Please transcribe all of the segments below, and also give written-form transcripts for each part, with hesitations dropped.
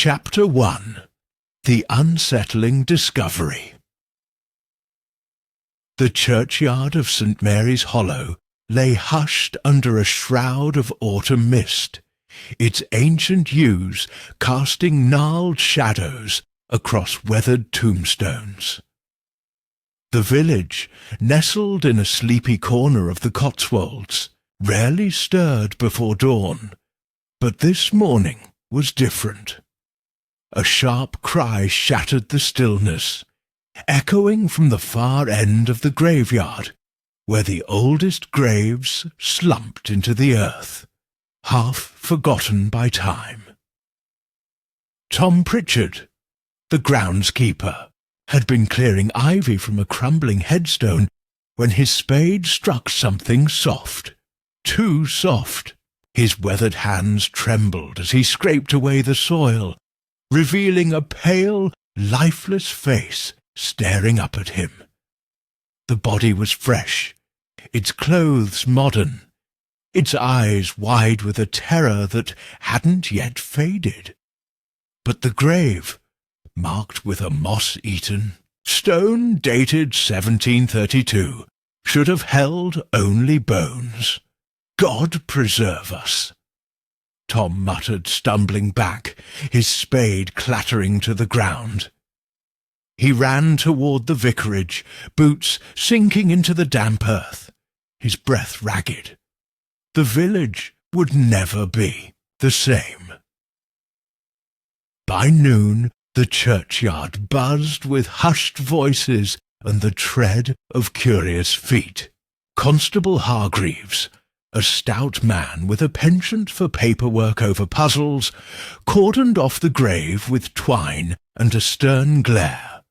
Chapter 1. The Unsettling Discovery. The churchyard of St. Mary's Hollow lay hushed under a shroud of autumn mist, its ancient yews casting gnarled shadows across weathered tombstones. The village, nestled in a sleepy corner of the Cotswolds, rarely stirred before dawn, but this morning was different. A sharp cry shattered the stillness, echoing from the far end of the graveyard, where the oldest graves slumped into the earth, half forgotten by time. Tom Pritchard, the groundskeeper, had been clearing ivy from a crumbling headstone when his spade struck something soft, too soft. His weathered hands trembled as he scraped away the soil, revealing a pale, lifeless face staring up at him. The body was fresh, its clothes modern, its eyes wide with a terror that hadn't yet faded. But the grave, marked with a moss-eaten stone dated 1732, should have held only bones. God preserve us! Tom muttered, stumbling back, his spade clattering to the ground. He ran toward the vicarage, boots sinking into the damp earth, his breath ragged. The village would never be the same. By noon, the churchyard buzzed with hushed voices and the tread of curious feet. Constable Hargreaves, a stout man with a penchant for paperwork over puzzles, cordoned off the grave with twine and a stern glare.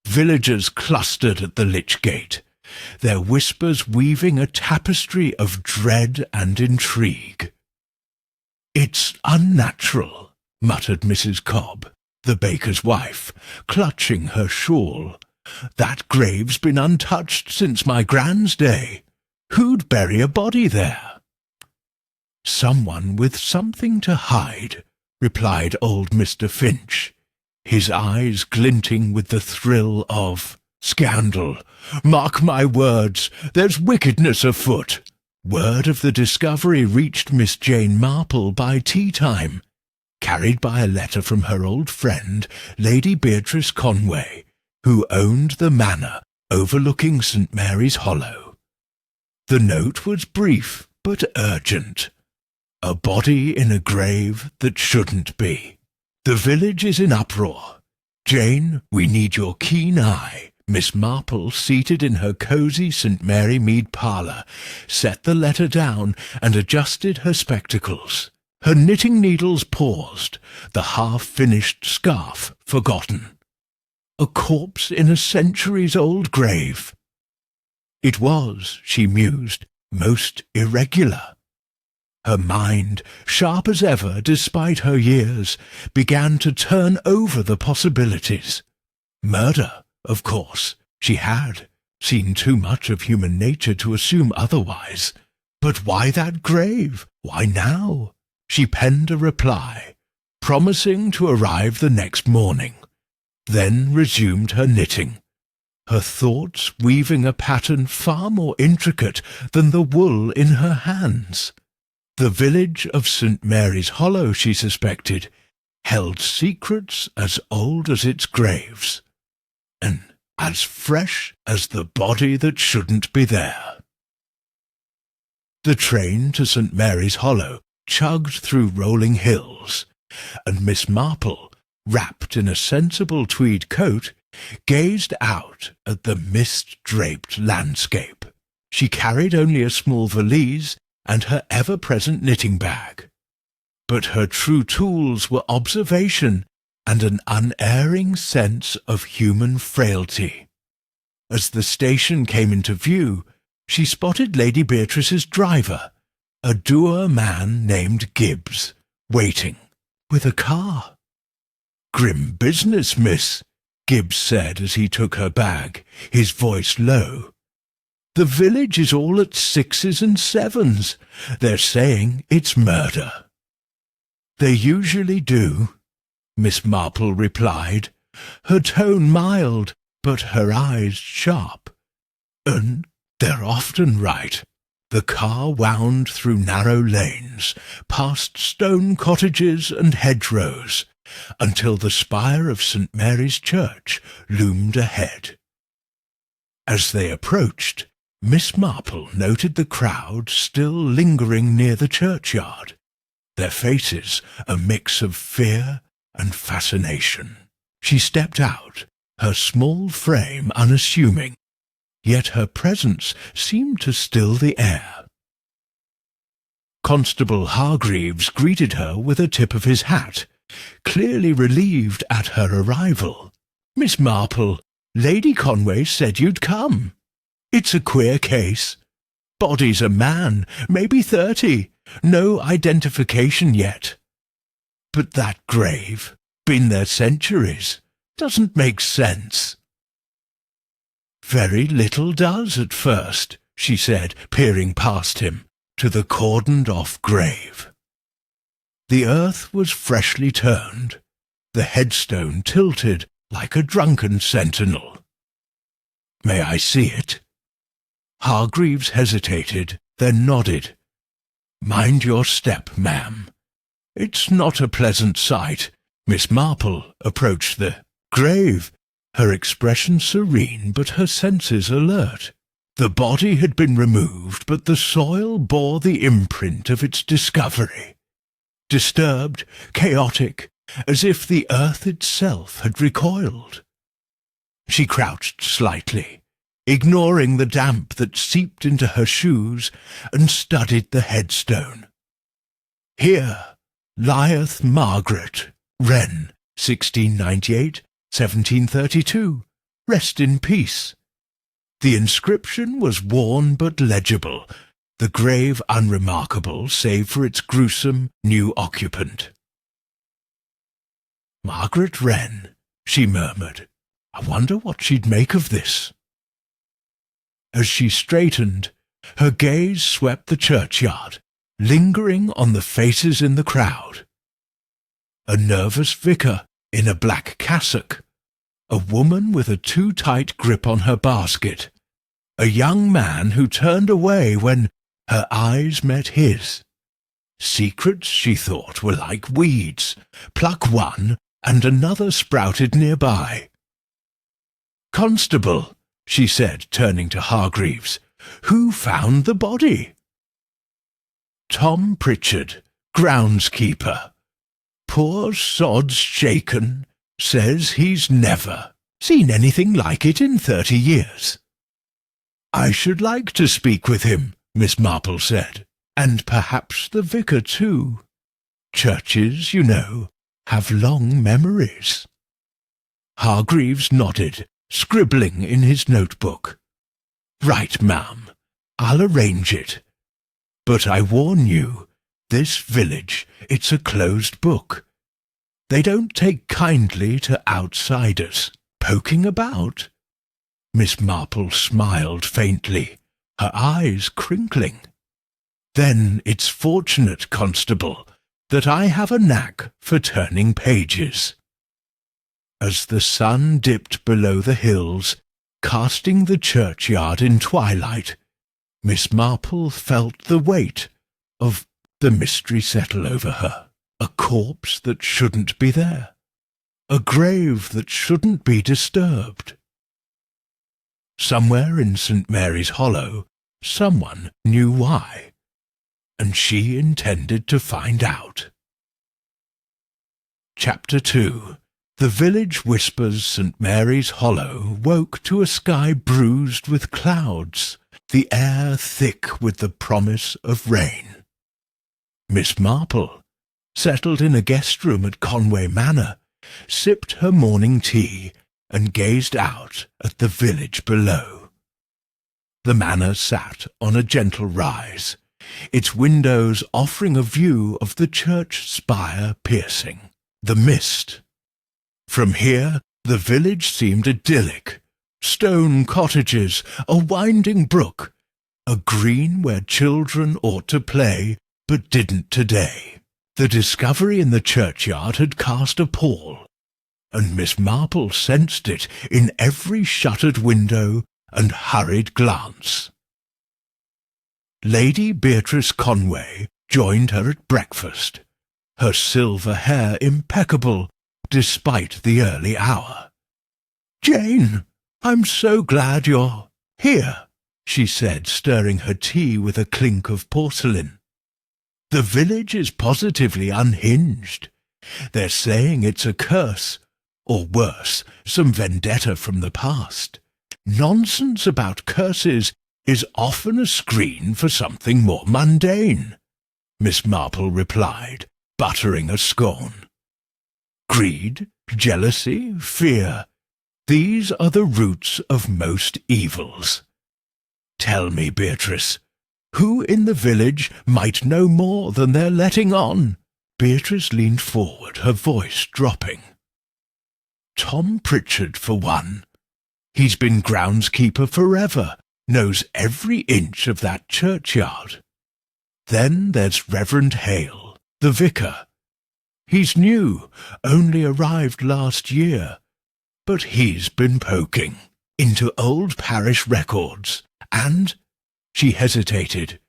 Villagers clustered at the lich gate, their whispers weaving a tapestry of dread and intrigue. "It's unnatural," muttered Mrs. Cobb, the baker's wife, clutching her shawl. "That grave's been untouched since my gran's day. Who'd bury a body there?" "Someone with something to hide," replied old Mr. Finch, his eyes glinting with the thrill of scandal. "Mark my words, there's wickedness afoot." Word of the discovery reached Miss Jane Marple by tea-time, carried by a letter from her old friend, Lady Beatrice Conway, who owned the manor overlooking St. Mary's Hollow. The note was brief but urgent. A body in a grave that shouldn't be. The village is in uproar. Jane, we need your keen eye. Miss Marple, seated in her cosy St. Mary Mead parlour, set the letter down and adjusted her spectacles. Her knitting needles paused, the half-finished scarf forgotten. A corpse in a centuries-old grave. It was, she mused, most irregular. Her mind, sharp as ever despite her years, began to turn over the possibilities. Murder, of course, she had seen too much of human nature to assume otherwise. But why that grave? Why now? She penned a reply, promising to arrive the next morning, then resumed her knitting, her thoughts weaving a pattern far more intricate than the wool in her hands. The village of St. Mary's Hollow, she suspected, held secrets as old as its graves, and as fresh as the body that shouldn't be there. The train to St. Mary's Hollow chugged through rolling hills, and Miss Marple, wrapped in a sensible tweed coat, gazed out at the mist-draped landscape. She carried only a small valise and her ever-present knitting bag, but her true tools were observation and an unerring sense of human frailty. As the station came into view, she spotted Lady Beatrice's driver, a dour man named Gibbs, waiting, with a car. "Grim business, miss," Gibbs said as he took her bag, his voice low. "The village is all at 6s and 7s. They're saying it's murder." "They usually do," Miss Marple replied, her tone mild, but her eyes sharp. "And they're often right." The car wound through narrow lanes, past stone cottages and hedgerows, until the spire of St. Mary's Church loomed ahead. As they approached, Miss Marple noted the crowd still lingering near the churchyard, their faces a mix of fear and fascination. She stepped out, her small frame unassuming, yet her presence seemed to still the air. Constable Hargreaves greeted her with a tip of his hat, clearly relieved at her arrival. "Miss Marple, Lady Conway said you'd come. It's a queer case. Body's a man, maybe 30, no identification yet. But that grave, been there centuries, doesn't make sense." "Very little does at first," she said, peering past him, to the cordoned-off grave. The earth was freshly turned, the headstone tilted like a drunken sentinel. "May I see it?" Hargreaves hesitated, then nodded. "Mind your step, ma'am. It's not a pleasant sight." Miss Marple approached the grave, her expression serene but her senses alert. The body had been removed, but the soil bore the imprint of its discovery. Disturbed, chaotic, as if the earth itself had recoiled. She crouched slightly, ignoring the damp that seeped into her shoes, and studied the headstone. "Here lieth Margaret, Wren, 1698, 1732. Rest in peace." The inscription was worn but legible, the grave unremarkable save for its gruesome new occupant. "Margaret Wren," she murmured. "I wonder what she'd make of this." As she straightened, her gaze swept the churchyard, lingering on the faces in the crowd. A nervous vicar in a black cassock, a woman with a too-tight grip on her basket, a young man who turned away when her eyes met his. Secrets, she thought, were like weeds. Pluck one, and another sprouted nearby. "Constable," she said, turning to Hargreaves, "who found the body?" "Tom Pritchard, groundskeeper. Poor sod's shaken. Says he's never seen anything like it in 30 years. "I should like to speak with him," Miss Marple said, "and perhaps the vicar too. Churches, you know, have long memories." Hargreaves nodded, scribbling in his notebook. "Right, ma'am, I'll arrange it. But I warn you, this village, it's a closed book. They don't take kindly to outsiders poking about." Miss Marple smiled faintly, her eyes crinkling. "Then it's fortunate, Constable, that I have a knack for turning pages." As the sun dipped below the hills, casting the churchyard in twilight, Miss Marple felt the weight of the mystery settle over her. A corpse that shouldn't be there. A grave that shouldn't be disturbed. Somewhere in St. Mary's Hollow, someone knew why, and she intended to find out. Chapter 2. The village whispers St. Mary's Hollow woke to a sky bruised with clouds, the air thick with the promise of rain. Miss Marple, settled in a guest room at Conway Manor, sipped her morning tea and gazed out at the village below. The manor sat on a gentle rise, its windows offering a view of the church spire piercing the mist. From here the village seemed idyllic. Stone cottages, a winding brook, a green where children ought to play but didn't today. The discovery in the churchyard had cast a pall, and Miss Marple sensed it in every shuttered window and hurried glance. Lady Beatrice Conway joined her at breakfast, her silver hair impeccable despite the early hour. "Jane, I'm so glad you're here," she said, stirring her tea with a clink of porcelain. "The village is positively unhinged. They're saying it's a curse, or worse, some vendetta from the past. Nonsense about curses is often a screen for something more mundane," Miss Marple replied, buttering a scone. "Greed, jealousy, fear, these are the roots of most evils. Tell me, Beatrice, who in the village might know more than they're letting on?" Beatrice leaned forward, her voice dropping. "Tom Pritchard, for one. He's been groundskeeper forever, knows every inch of that churchyard. Then there's Reverend Hale, the vicar. He's new, only arrived last year, but he's been poking into old parish records, and—" she hesitated.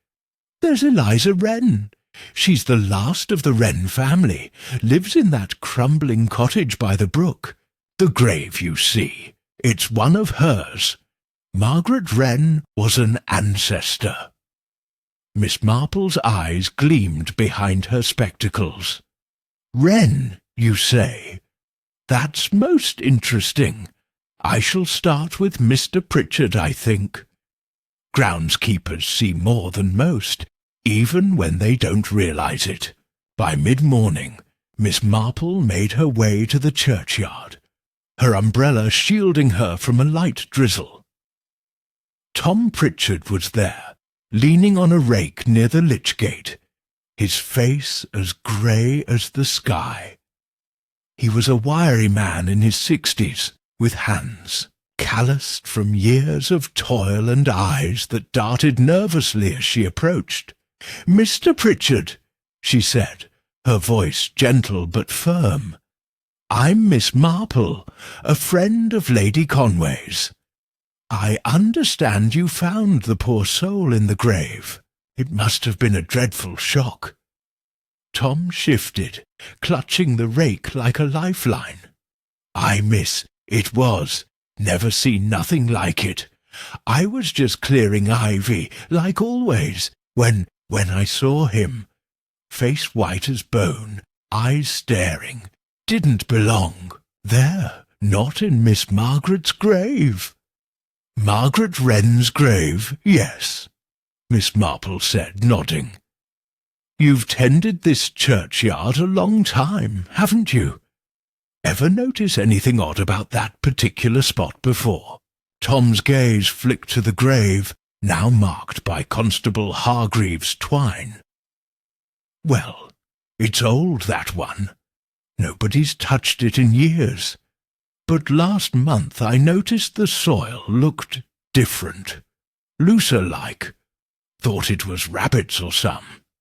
"There's Eliza Wren. She's the last of the Wren family, lives in that crumbling cottage by the brook. The grave, you see, it's one of hers. Margaret Wren was an ancestor." Miss Marple's eyes gleamed behind her spectacles. "Wren, you say? That's most interesting. I shall start with Mr. Pritchard, I think. Groundskeepers see more than most, even when they don't realize it." By mid-morning, Miss Marple made her way to the churchyard, her umbrella shielding her from a light drizzle. Tom Pritchard was there, leaning on a rake near the lich gate, his face as grey as the sky. He was a wiry man in his 60s, with hands calloused from years of toil and eyes that darted nervously as she approached. "Mr. Pritchard," she said, her voice gentle but firm, "I'm Miss Marple, a friend of Lady Conway's. I understand you found the poor soul in the grave. It must have been a dreadful shock." Tom shifted, clutching the rake like a lifeline. "Aye, miss, it was. Never seen nothing like it. I was just clearing ivy, like always, when I saw him. Face white as bone, eyes staring. Didn't belong. There, not in Miss Margaret's grave." "Margaret Wren's grave, yes," Miss Marple said, nodding. "You've tended this churchyard a long time, haven't you? Ever notice anything odd about that particular spot before?" Tom's gaze flicked to the grave, now marked by Constable Hargreaves' twine. "Well, it's old, that one. Nobody's touched it in years. But last month I noticed the soil looked different, looser-like. Thought it was rabbits or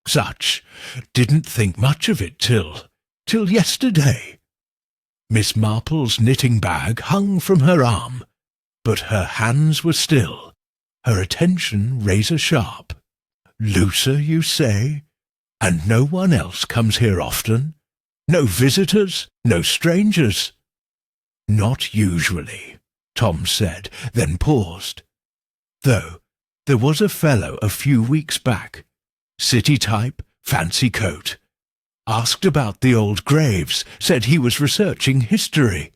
such. Didn't think much of it till yesterday." Miss Marple's knitting bag hung from her arm, but her hands were still, her attention razor-sharp. "Looser, you say? And no one else comes here often? No visitors? No strangers?" "Not usually," Tom said, then paused. "Though there was a fellow a few weeks back, city type, fancy coat. Asked about the old graves, said he was researching history.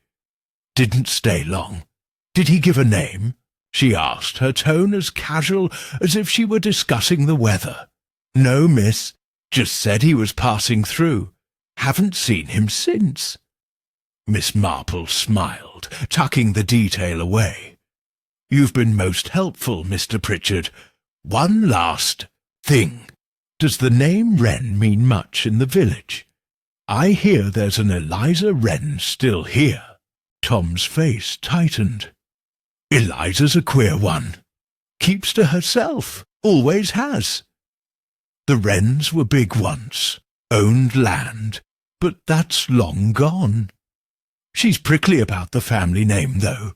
Didn't stay long. Did he give a name?" she asked, her tone as casual as if she were discussing the weather. "No, miss. Just said he was passing through. Haven't seen him since." Miss Marple smiled, tucking the detail away. "You've been most helpful, Mr. Pritchard. One last thing. Does the name Wren mean much in the village? I hear there's an Eliza Wren still here." Tom's face tightened. "Eliza's a queer one. Keeps to herself. Always has. The Wrens were big once. owned land, but that's long gone. She's prickly about the family name, though.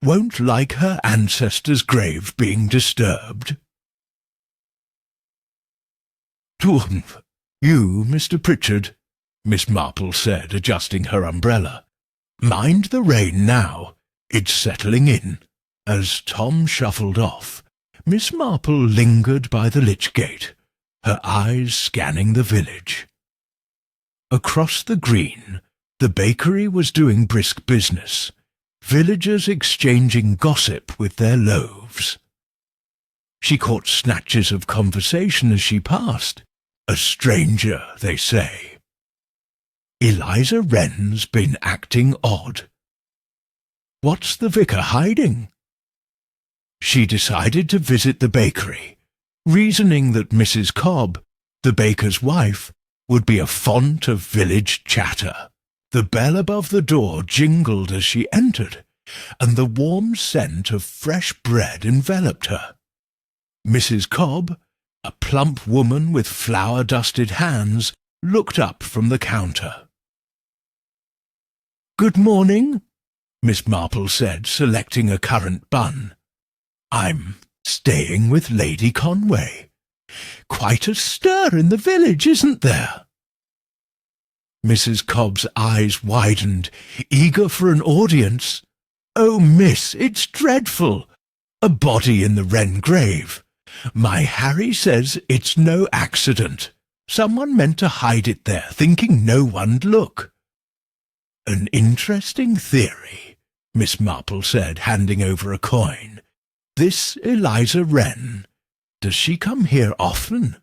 Won't like her ancestor's grave being disturbed. You, Mr. Pritchard, Miss Marple said, adjusting her umbrella. Mind the rain now. It's settling in. As Tom shuffled off, Miss Marple lingered by the lich gate, her eyes scanning the village. Across the green, the bakery was doing brisk business, villagers exchanging gossip with their loaves. She caught snatches of conversation as she passed. A stranger, they say. Eliza Wren's been acting odd. What's the vicar hiding? She decided to visit the bakery, reasoning that Mrs. Cobb, the baker's wife, would be a font of village chatter. The bell above the door jingled as she entered, and the warm scent of fresh bread enveloped her. Mrs. Cobb, a plump woman with flour-dusted hands, looked up from the counter. "Good morning," Miss Marple said, selecting a currant bun. "I'm staying with Lady Conway. Quite a stir in the village, isn't there?" Mrs. Cobb's eyes widened, eager for an audience. "Oh, miss, it's dreadful! A body in the Wren grave. My Harry says it's no accident. Someone meant to hide it there, thinking no one'd look." "An interesting theory," Miss Marple said, handing over a coin. "This Eliza Wren, does she come here often?"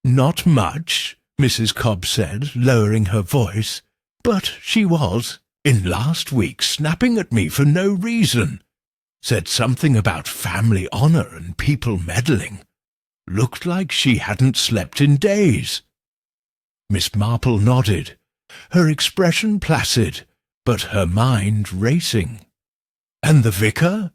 "Not much," Mrs. Cobb said, lowering her voice, "but she was, in last week, snapping at me for no reason. Said something about family honour and people meddling. Looked like she hadn't slept in days." Miss Marple nodded, her expression placid, but her mind racing. "And the vicar?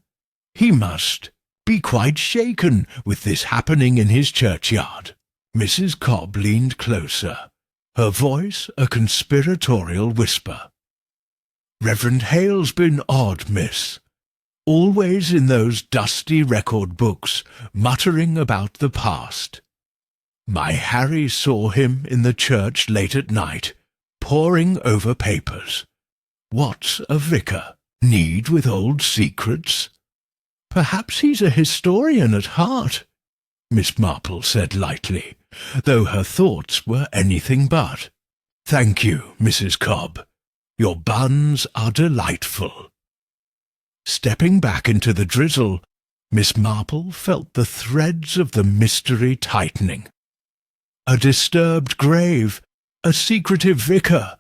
He must be quite shaken with this happening in his churchyard." Mrs. Cobb leaned closer, her voice a conspiratorial whisper. "Reverend Hale's been odd, miss. Always in those dusty record books, muttering about the past. My Harry saw him in the church late at night, poring over papers. What's a vicar need with old secrets? Perhaps he's a historian at heart," Miss Marple said lightly, though her thoughts were anything but. "Thank you, Mrs. Cobb. Your buns are delightful." Stepping back into the drizzle, Miss Marple felt the threads of the mystery tightening. A disturbed grave, a secretive vicar,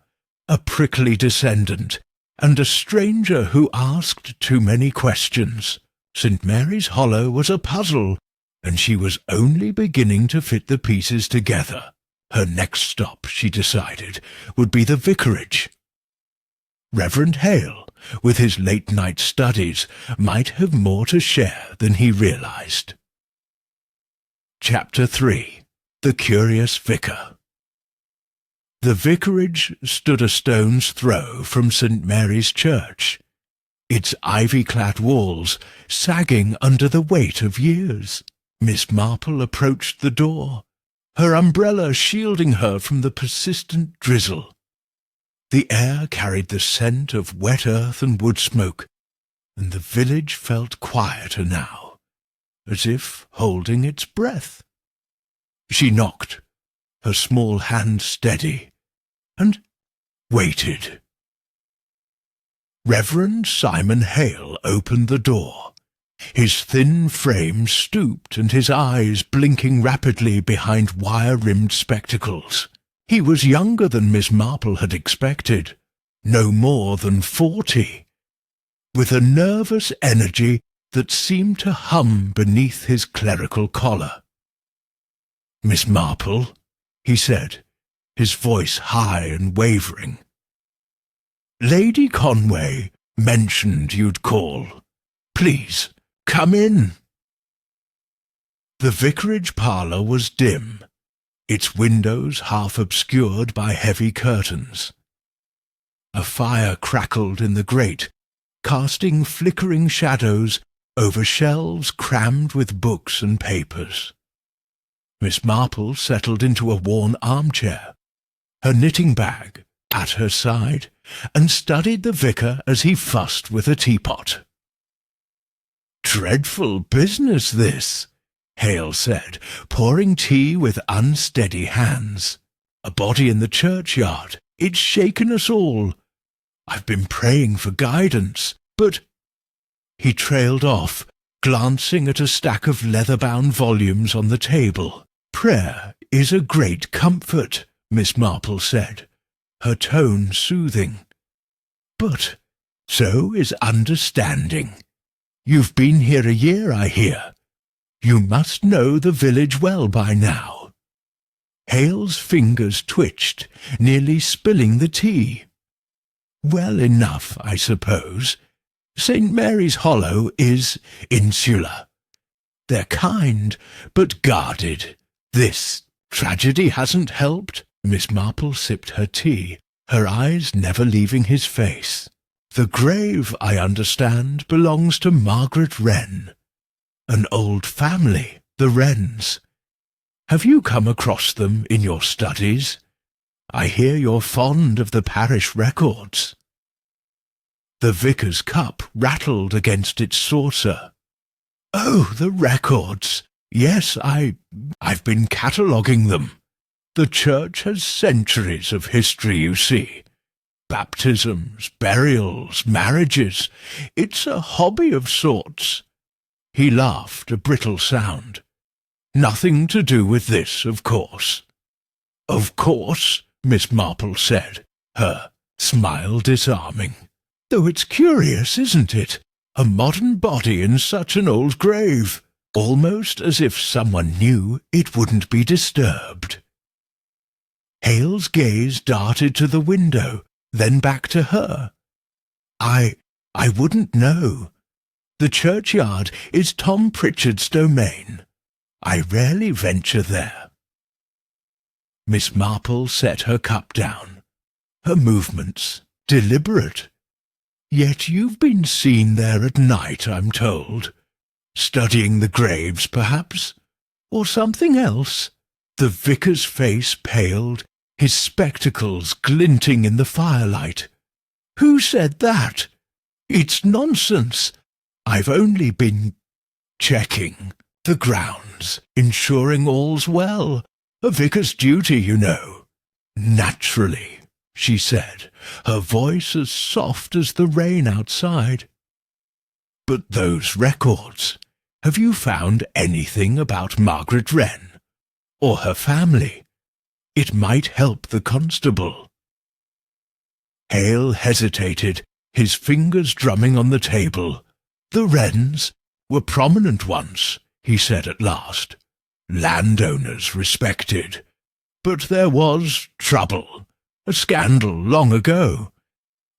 a prickly descendant, and a stranger who asked too many questions. St. Mary's Hollow was a puzzle, and she was only beginning to fit the pieces together. Her next stop, she decided, would be the vicarage. Reverend Hale, with his late-night studies, might have more to share than he realized. Chapter 3. The Curious Vicar. The vicarage stood a stone's throw from St. Mary's Church, its ivy-clad walls sagging under the weight of years. Miss Marple approached the door, her umbrella shielding her from the persistent drizzle. The air carried the scent of wet earth and wood smoke, and the village felt quieter now, as if holding its breath. She knocked, her small hand steady, and waited. Reverend Simon Hale opened the door, his thin frame stooped and his eyes blinking rapidly behind wire-rimmed spectacles. He was younger than Miss Marple had expected, no more than 40, with a nervous energy that seemed to hum beneath his clerical collar. "Miss Marple," he said, his voice high and wavering. "Lady Conway mentioned you'd call. Please, come in." The vicarage parlour was dim, its windows half obscured by heavy curtains. A fire crackled in the grate, casting flickering shadows over shelves crammed with books and papers. Miss Marple settled into a worn armchair, her knitting bag at her side, and studied the vicar as he fussed with a teapot. "Dreadful business, this," Hale said, pouring tea with unsteady hands. "A body in the churchyard. It's shaken us all. I've been praying for guidance, but—" He trailed off, glancing at a stack of leather-bound volumes on the table. "Prayer is a great comfort," Miss Marple said, her tone soothing. "But so is understanding. You've been here a year, I hear. You must know the village well by now." Hale's fingers twitched, nearly spilling the tea. "Well enough, I suppose. St. Mary's Hollow is insular. They're kind, but guarded. This tragedy hasn't helped." Miss Marple sipped her tea, her eyes never leaving his face. "The grave, I understand, belongs to Margaret Wren. An old family, the Wrens. Have you come across them in your studies? I hear you're fond of the parish records." The vicar's cup rattled against its saucer. "Oh, the records. Yes, I've been cataloguing them. The church has centuries of history, you see. Baptisms, burials, marriages. It's a hobby of sorts." He laughed, a brittle sound. "Nothing to do with this, of course." "Of course," Miss Marple said, her smile disarming. "Though it's curious, isn't it? A modern body in such an old grave. Almost as if someone knew it wouldn't be disturbed." Hale's gaze darted to the window, then back to her. I wouldn't know. The churchyard is Tom Pritchard's domain. I rarely venture there." Miss Marple set her cup down, her movements deliberate. "Yet you've been seen there at night, I'm told. Studying the graves, perhaps? Or something else?" The vicar's face paled, his spectacles glinting in the firelight. "Who said that? It's nonsense. I've only been checking the grounds, ensuring all's well. A vicar's duty, you know." "Naturally," she said, her voice as soft as the rain outside. "But those records, have you found anything about Margaret Wren? Or her family? It might help the constable." Hale hesitated, his fingers drumming on the table. "The Wrens were prominent once," he said at last. "Landowners respected. But there was trouble, a scandal long ago.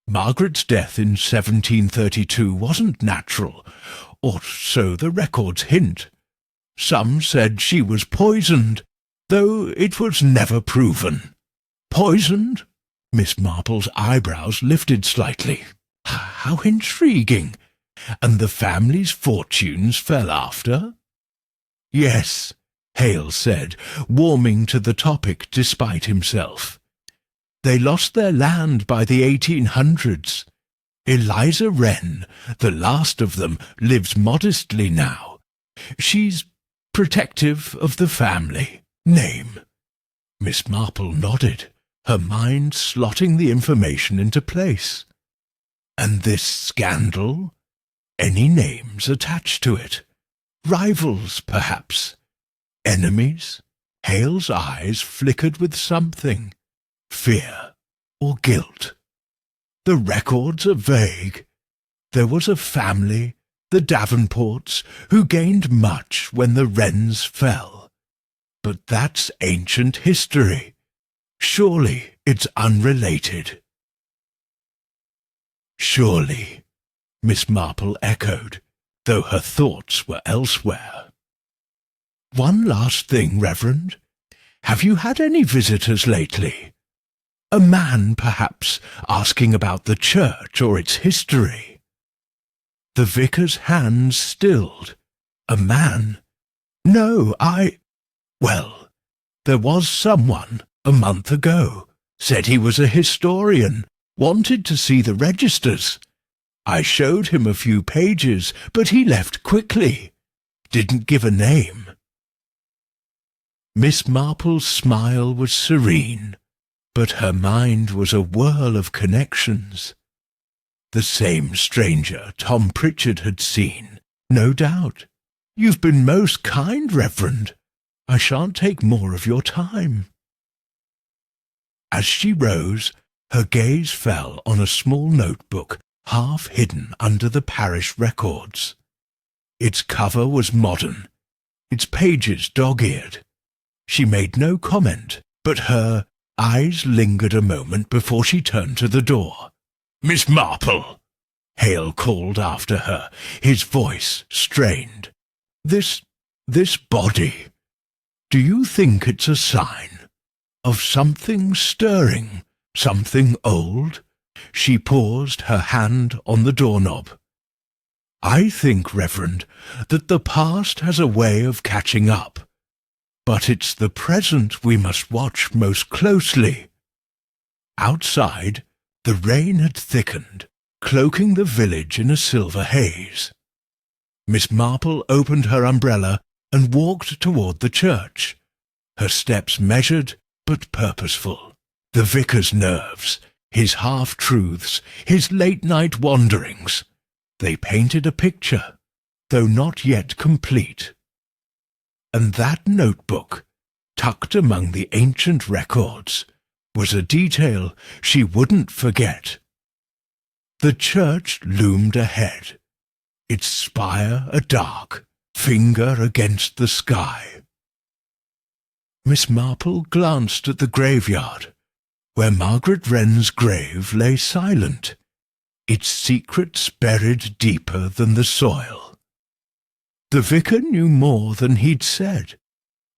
Margaret's death in 1732 wasn't natural, or so the records hint. Some said she was poisoned, though it was never proven." "Poisoned?" Miss Marple's eyebrows lifted slightly. "How intriguing! And the family's fortunes fell after?" "Yes," Hale said, warming to the topic despite himself. "They lost their land by the 1800s. Eliza Wren, the last of them, lives modestly now. She's protective of the family. Name?" Miss Marple nodded, her mind slotting the information into place. "And this scandal? Any names attached to it? Rivals, perhaps? Enemies?" Hale's eyes flickered with something. Fear or guilt? "The records are vague. There was a family, the Davenports, who gained much when the Wrens fell. But that's ancient history. Surely it's unrelated." "Surely," Miss Marple echoed, though her thoughts were elsewhere. "One last thing, Reverend. Have you had any visitors lately? A man, perhaps, asking about the church or its history." The vicar's hands stilled. "A man? No, Well, there was someone, a month ago, said he was a historian, wanted to see the registers. I showed him a few pages, but he left quickly. Didn't give a name." Miss Marple's smile was serene, but her mind was a whirl of connections. The same stranger Tom Pritchard had seen, no doubt. "You've been most kind, Reverend. I shan't take more of your time." As she rose, her gaze fell on a small notebook half hidden under the parish records. Its cover was modern, its pages dog-eared. She made no comment, but her eyes lingered a moment before she turned to the door. "Miss Marple!" Hale called after her, his voice strained. This body, do you think it's a sign of something stirring, something old?" She paused, her hand on the doorknob. "I think, Reverend, that the past has a way of catching up. But it's the present we must watch most closely." Outside, the rain had thickened, cloaking the village in a silver haze. Miss Marple opened her umbrella and walked toward the church, her steps measured but purposeful. The vicar's nerves, his half-truths, his late-night wanderings, they painted a picture, though not yet complete. And that notebook, tucked among the ancient records, was a detail she wouldn't forget. The church loomed ahead, its spire a dark finger against the sky. Miss Marple glanced at the graveyard, where Margaret Wren's grave lay silent, its secrets buried deeper than the soil. The vicar knew more than he'd said,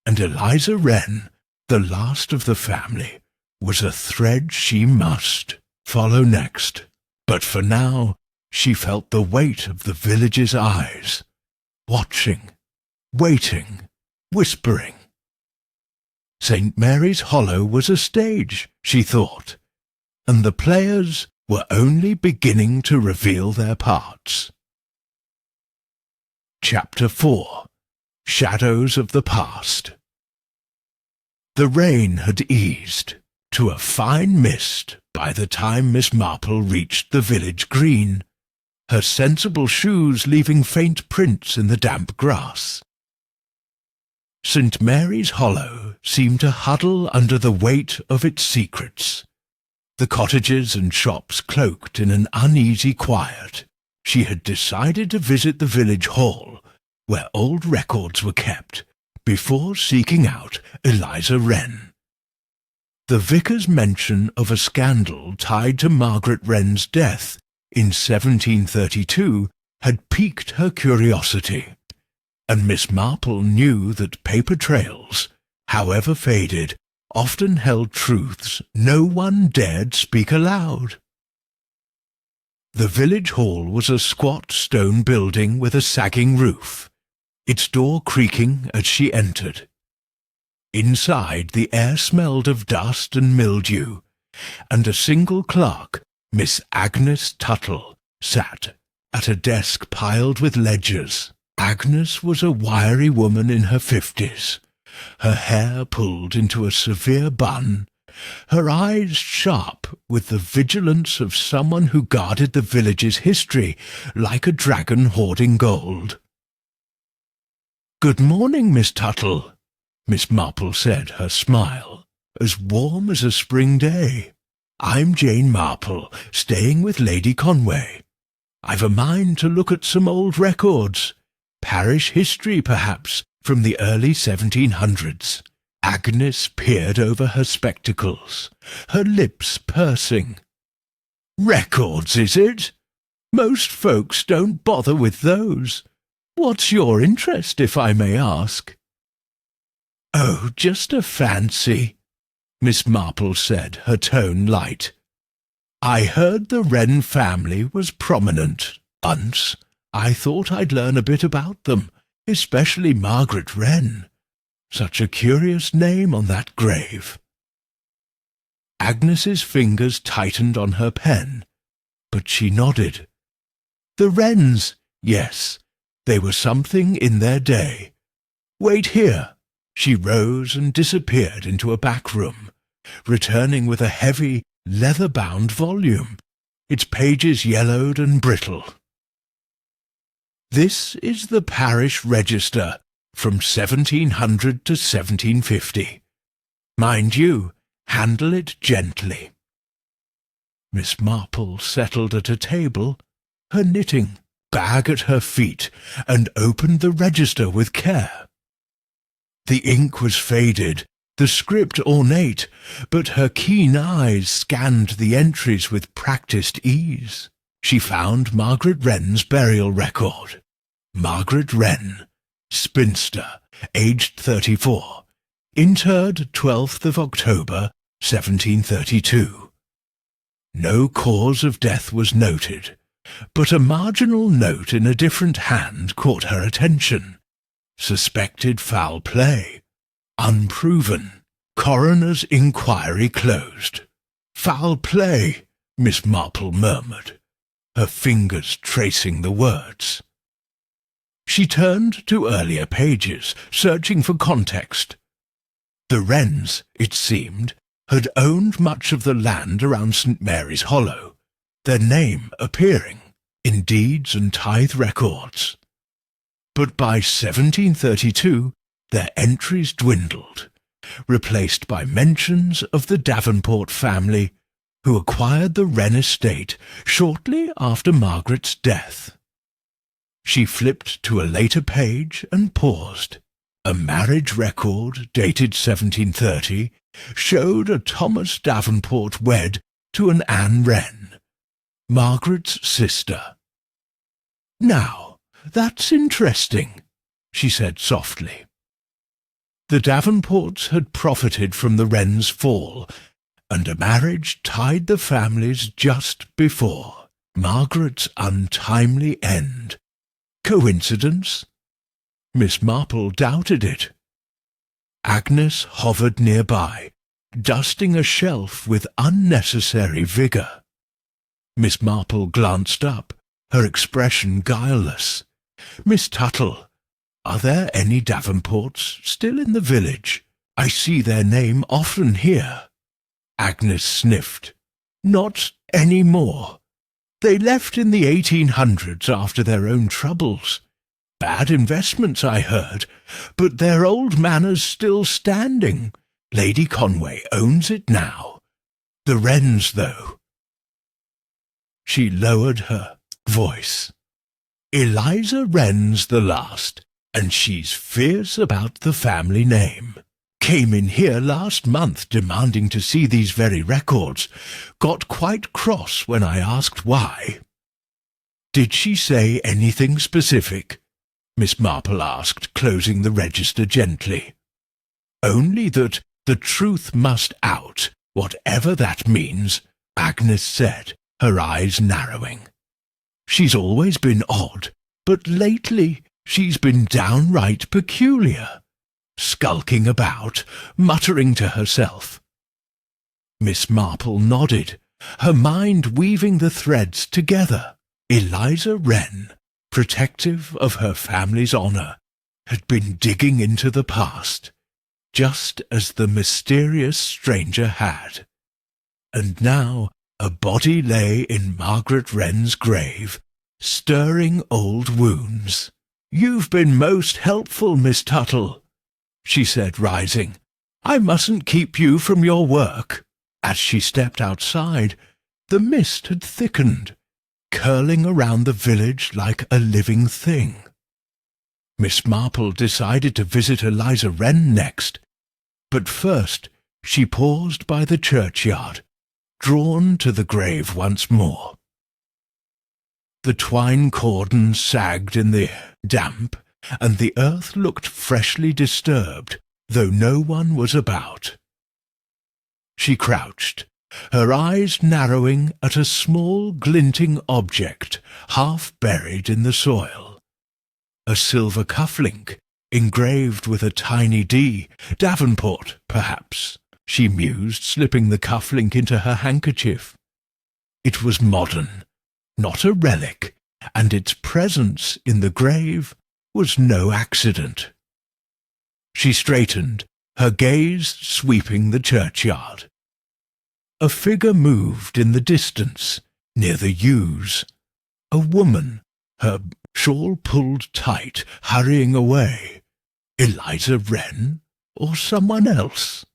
and Eliza Wren, the last of the family, was a thread she must follow next. But for now, she felt the weight of the village's eyes, watching, waiting, whispering. St. Mary's Hollow was a stage, she thought, and the players were only beginning to reveal their parts. Chapter 4. Shadows of the Past. The rain had eased to a fine mist by the time Miss Marple reached the village green, her sensible shoes leaving faint prints in the damp grass. St. Mary's Hollow seemed to huddle under the weight of its secrets, the cottages and shops cloaked in an uneasy quiet. She had decided to visit the village hall, where old records were kept, before seeking out Eliza Wren. The vicar's mention of a scandal tied to Margaret Wren's death in 1732 had piqued her curiosity, and Miss Marple knew that paper trails, however faded, often held truths no one dared speak aloud. The village hall was a squat stone building with a sagging roof, its door creaking as she entered. Inside, the air smelled of dust and mildew, and a single clerk, Miss Agnes Tuttle, sat at a desk piled with ledgers. Agnes was a wiry woman in her 50s, her hair pulled into a severe bun, her eyes sharp with the vigilance of someone who guarded the village's history like a dragon hoarding gold. "Good morning, Miss Tuttle," Miss Marple said, her smile as warm as a spring day. "I'm Jane Marple, staying with Lady Conway. I've a mind to look at some old records, parish history perhaps, from the early 1700s. Agnes peered over her spectacles, her lips pursing. "Records, is it? Most folks don't bother with those. What's your interest, if I may ask?" "Oh, just a fancy," Miss Marple said, her tone light. "I heard the Wren family was prominent once. I thought I'd learn a bit about them, especially Margaret Wren. Such a curious name on that grave." Agnes's fingers tightened on her pen, but she nodded. "The Wrens, yes, they were something in their day. Wait here." She rose and disappeared into a back room, returning with a heavy, leather-bound volume, its pages yellowed and brittle. "This is the parish register from 1700 to 1750. Mind you, handle it gently." Miss Marple settled at a table, her knitting bag at her feet, and opened the register with care. The ink was faded, the script ornate, but her keen eyes scanned the entries with practised ease. She found Margaret Wren's burial record. Margaret Wren, spinster, aged 34, interred 12th of October, 1732. No cause of death was noted, but a marginal note in a different hand caught her attention. Suspected foul play. Unproven. Coroner's inquiry closed. "Foul play," Miss Marple murmured, her fingers tracing the words. She turned to earlier pages, searching for context. The Wrens, it seemed, had owned much of the land around St. Mary's Hollow, their name appearing in deeds and tithe records. But by 1732 their entries dwindled, replaced by mentions of the Davenport family, who acquired the Wren estate shortly after Margaret's death. She flipped to a later page and paused. A marriage record, dated 1730, showed a Thomas Davenport wed to an Anne Wren, Margaret's sister. "Now, that's interesting," she said softly. The Davenports had profited from the Wrens' fall, and a marriage tied the families just before Margaret's untimely end. Coincidence? Miss Marple doubted it. Agnes hovered nearby, dusting a shelf with unnecessary vigour. Miss Marple glanced up, her expression guileless. "Miss Tuttle, are there any Davenports still in the village? I see their name often here." Agnes sniffed. "Not any more. They left in the 1800s after their own troubles. Bad investments, I heard, but their old manor's still standing. Lady Conway owns it now. The Wrens, though." She lowered her voice. "Eliza Wren's the last, and she's fierce about the family name. Came in here last month demanding to see these very records. Got quite cross when I asked why." "Did she say anything specific?" Miss Marple asked, closing the register gently. "Only that the truth must out, whatever that means," Agnes said, her eyes narrowing. "She's always been odd, but lately she's been downright peculiar. Skulking about, muttering to herself." Miss Marple nodded, her mind weaving the threads together. Eliza Wren, protective of her family's honour, had been digging into the past, just as the mysterious stranger had. And now a body lay in Margaret Wren's grave, stirring old wounds. "You've been most helpful, Miss Tuttle," she said, rising. "I mustn't keep you from your work." As she stepped outside, the mist had thickened, curling around the village like a living thing. Miss Marple decided to visit Eliza Wren next, but first she paused by the churchyard, drawn to the grave once more. The twine cordon sagged in the damp, and the earth looked freshly disturbed though no one was about. She crouched, her eyes narrowing at a small glinting object half buried in the soil. A silver cufflink, engraved with a tiny D, Davenport, perhaps, she mused, slipping the cufflink into her handkerchief. It was modern, not a relic, and its presence in the grave was no accident. She straightened, her gaze sweeping the churchyard. A figure moved in the distance, near the yews. A woman, her shawl pulled tight, hurrying away. Eliza Wren, or someone else?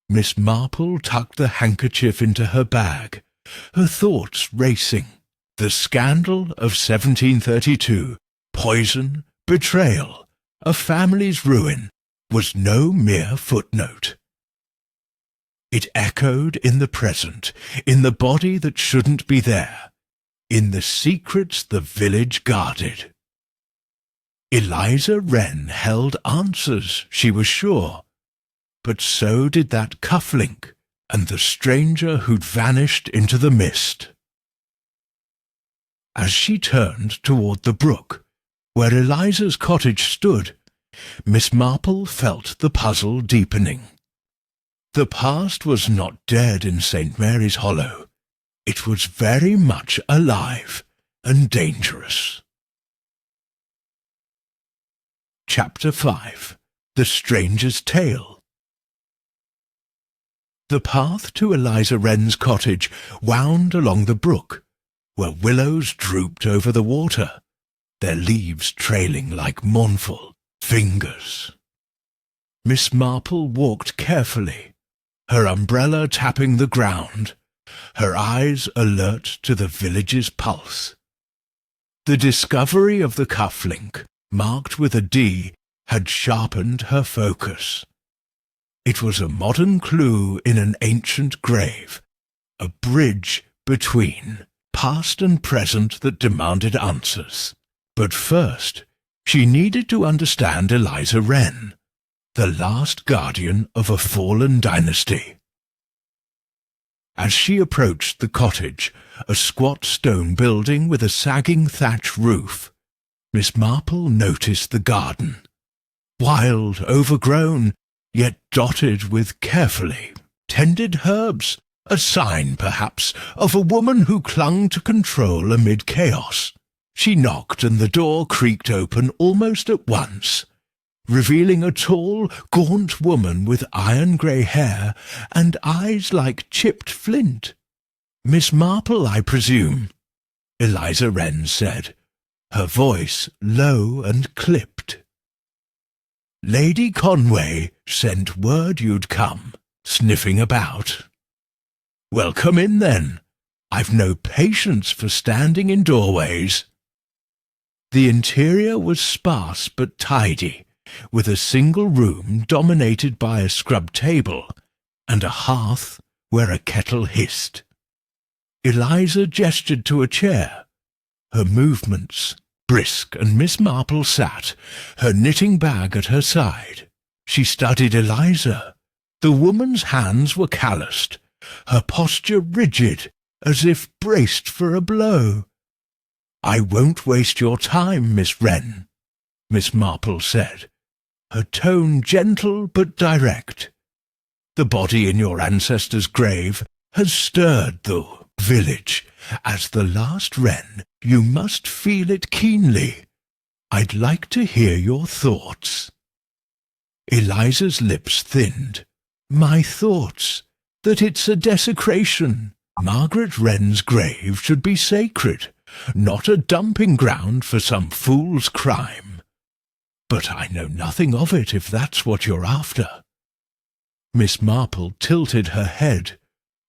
Miss Marple tucked the handkerchief into her bag, her thoughts racing. The scandal of 1732, poison, betrayal, a family's ruin, was no mere footnote. It echoed in the present, in the body that shouldn't be there, in the secrets the village guarded. Eliza Wren held answers, she was sure, but so did that cufflink and the stranger who'd vanished into the mist. As she turned toward the brook, where Eliza's cottage stood, Miss Marple felt the puzzle deepening. The past was not dead in St. Mary's Hollow. It was very much alive and dangerous. Chapter 5. The Stranger's Tale. The path to Eliza Wren's cottage wound along the brook, where willows drooped over the water, their leaves trailing like mournful fingers. Miss Marple walked carefully, her umbrella tapping the ground, her eyes alert to the village's pulse. The discovery of the cufflink, marked with a D, had sharpened her focus. It was a modern clue in an ancient grave, a bridge between past and present that demanded answers. But first, she needed to understand Eliza Wren, the last guardian of a fallen dynasty. As she approached the cottage, a squat stone building with a sagging thatch roof, Miss Marple noticed the garden. Wild, overgrown, yet dotted with carefully tended herbs, a sign, perhaps, of a woman who clung to control amid chaos. She knocked, and the door creaked open almost at once, revealing a tall, gaunt woman with iron-grey hair and eyes like chipped flint. "Miss Marple, I presume," Eliza Wren said, her voice low and clipped. "Lady Conway sent word you'd come, sniffing about." "Well, come in, then. I've no patience for standing in doorways." The interior was sparse but tidy, with a single room dominated by a scrub table and a hearth where a kettle hissed. Eliza gestured to a chair, her movements brisk, and Miss Marple sat, her knitting bag at her side. She studied Eliza. The woman's hands were calloused, her posture rigid, as if braced for a blow. "I won't waste your time, Miss Wren," Miss Marple said, her tone gentle but direct. "The body in your ancestor's grave has stirred the village. As the last Wren, you must feel it keenly. I'd like to hear your thoughts." Eliza's lips thinned. "My thoughts? That it's a desecration. Margaret Wren's grave should be sacred, not a dumping ground for some fool's crime. But I know nothing of it, if that's what you're after." Miss Marple tilted her head,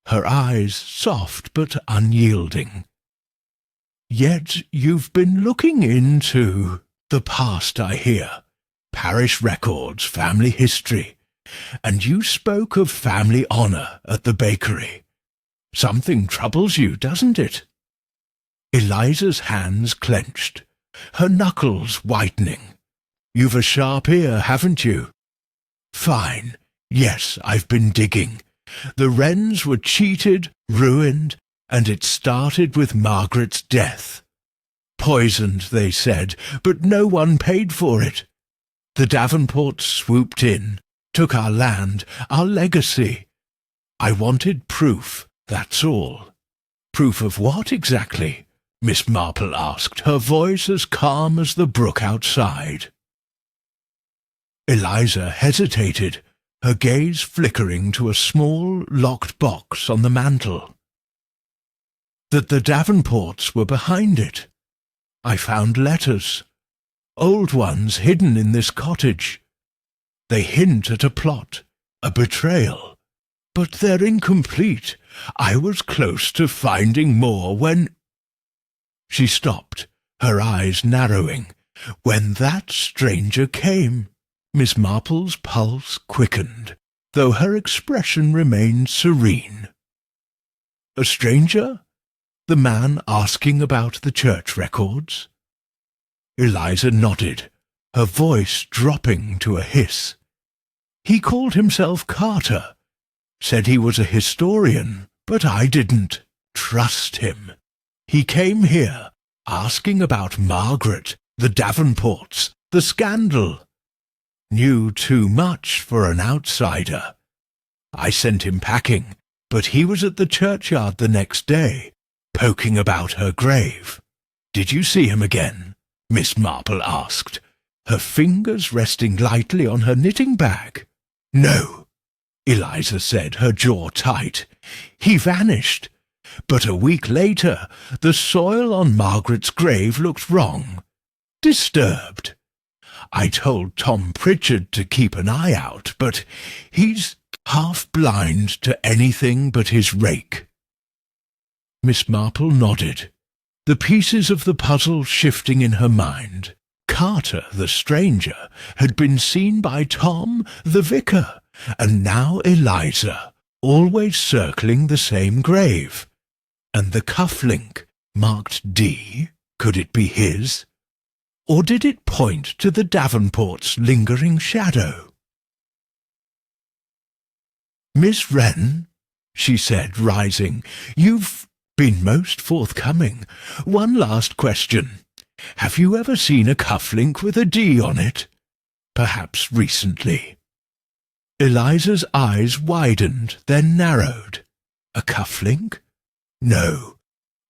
her eyes soft but unyielding. "Yet you've been looking into the past, I hear. Parish records, family history, and you spoke of family honour at the bakery. Something troubles you, doesn't it?" Eliza's hands clenched, her knuckles whitening. "You've a sharp ear, haven't you?" Fine. Yes, I've been digging. The Wrens were cheated, ruined, and it started with Margaret's death. Poisoned, they said, but no one paid for it. The Davenports swooped in, took our land, our legacy. I wanted proof, that's all. Proof of what exactly? Miss Marple asked, her voice as calm as the brook outside. Eliza hesitated, her gaze flickering to a small, locked box on the mantel. That the Davenports were behind it. I found letters, old ones hidden in this cottage. They hint at a plot, a betrayal, but they're incomplete. I was close to finding more when— She stopped, her eyes narrowing. When that stranger came, Miss Marple's pulse quickened, though her expression remained serene. A stranger? The man asking about the church records? Eliza nodded, her voice dropping to a hiss. He called himself Carter, said he was a historian, but I didn't trust him. He came here, asking about Margaret, the Davenports, the scandal. Knew too much for an outsider. I sent him packing, but he was at the churchyard the next day, poking about her grave. Did you see him again? Miss Marple asked, her fingers resting lightly on her knitting bag. No, Eliza said, her jaw tight. He vanished. But a week later, the soil on Margaret's grave looked wrong, disturbed. I told Tom Pritchard to keep an eye out, but he's half blind to anything but his rake. Miss Marple nodded, the pieces of the puzzle shifting in her mind. Carter, the stranger, had been seen by Tom, the vicar, and now Eliza, always circling the same grave. And the cufflink, marked D, could it be his? Or did it point to the Davenport's lingering shadow? Miss Wren, she said, rising, you've been most forthcoming. One last question. Have you ever seen a cufflink with a D on it? Perhaps recently. Eliza's eyes widened, then narrowed. A cufflink? No,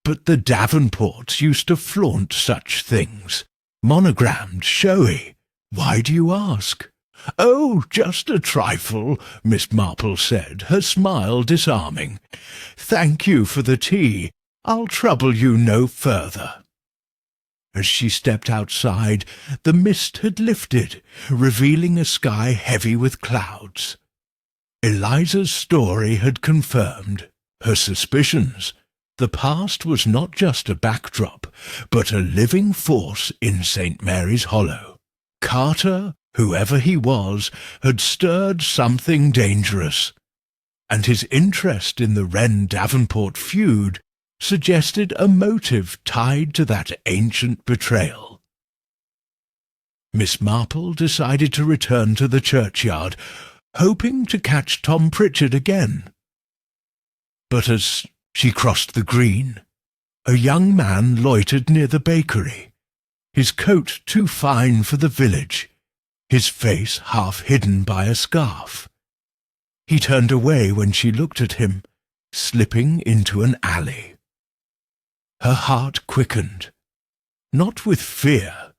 but the Davenports used to flaunt such things. Monogrammed, showy. Why do you ask? Oh, just a trifle, Miss Marple said, her smile disarming. Thank you for the tea. I'll trouble you no further. As she stepped outside, the mist had lifted, revealing a sky heavy with clouds. Eliza's story had confirmed her suspicions. The past was not just a backdrop, but a living force in St. Mary's Hollow. Carter, whoever he was, had stirred something dangerous, and his interest in the Wren-Davenport feud suggested a motive tied to that ancient betrayal. Miss Marple decided to return to the churchyard, hoping to catch Tom Pritchard again. But as she crossed the green, a young man loitered near the bakery, his coat too fine for the village, his face half hidden by a scarf. He turned away when she looked at him, slipping into an alley. Her heart quickened, not with fear,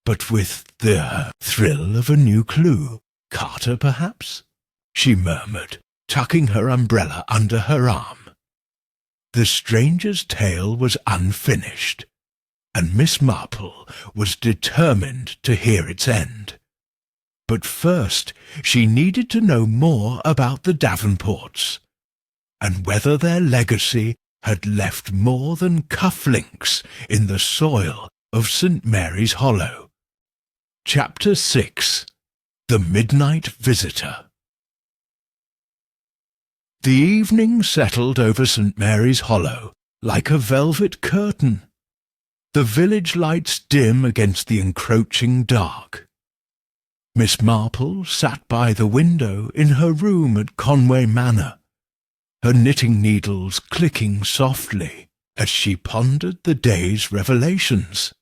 but with the thrill of a new clue. Carter, perhaps? She murmured, tucking her umbrella under her arm. The stranger's tale was unfinished, and Miss Marple was determined to hear its end. But first she needed to know more about the Davenports, and whether their legacy had left more than cufflinks in the soil of St. Mary's Hollow. Chapter 6. The Midnight Visitor. The evening settled over St. Mary's Hollow like a velvet curtain, the village lights dim against the encroaching dark. Miss Marple sat by the window in her room at Conway Manor, her knitting needles clicking softly as she pondered the day's revelations.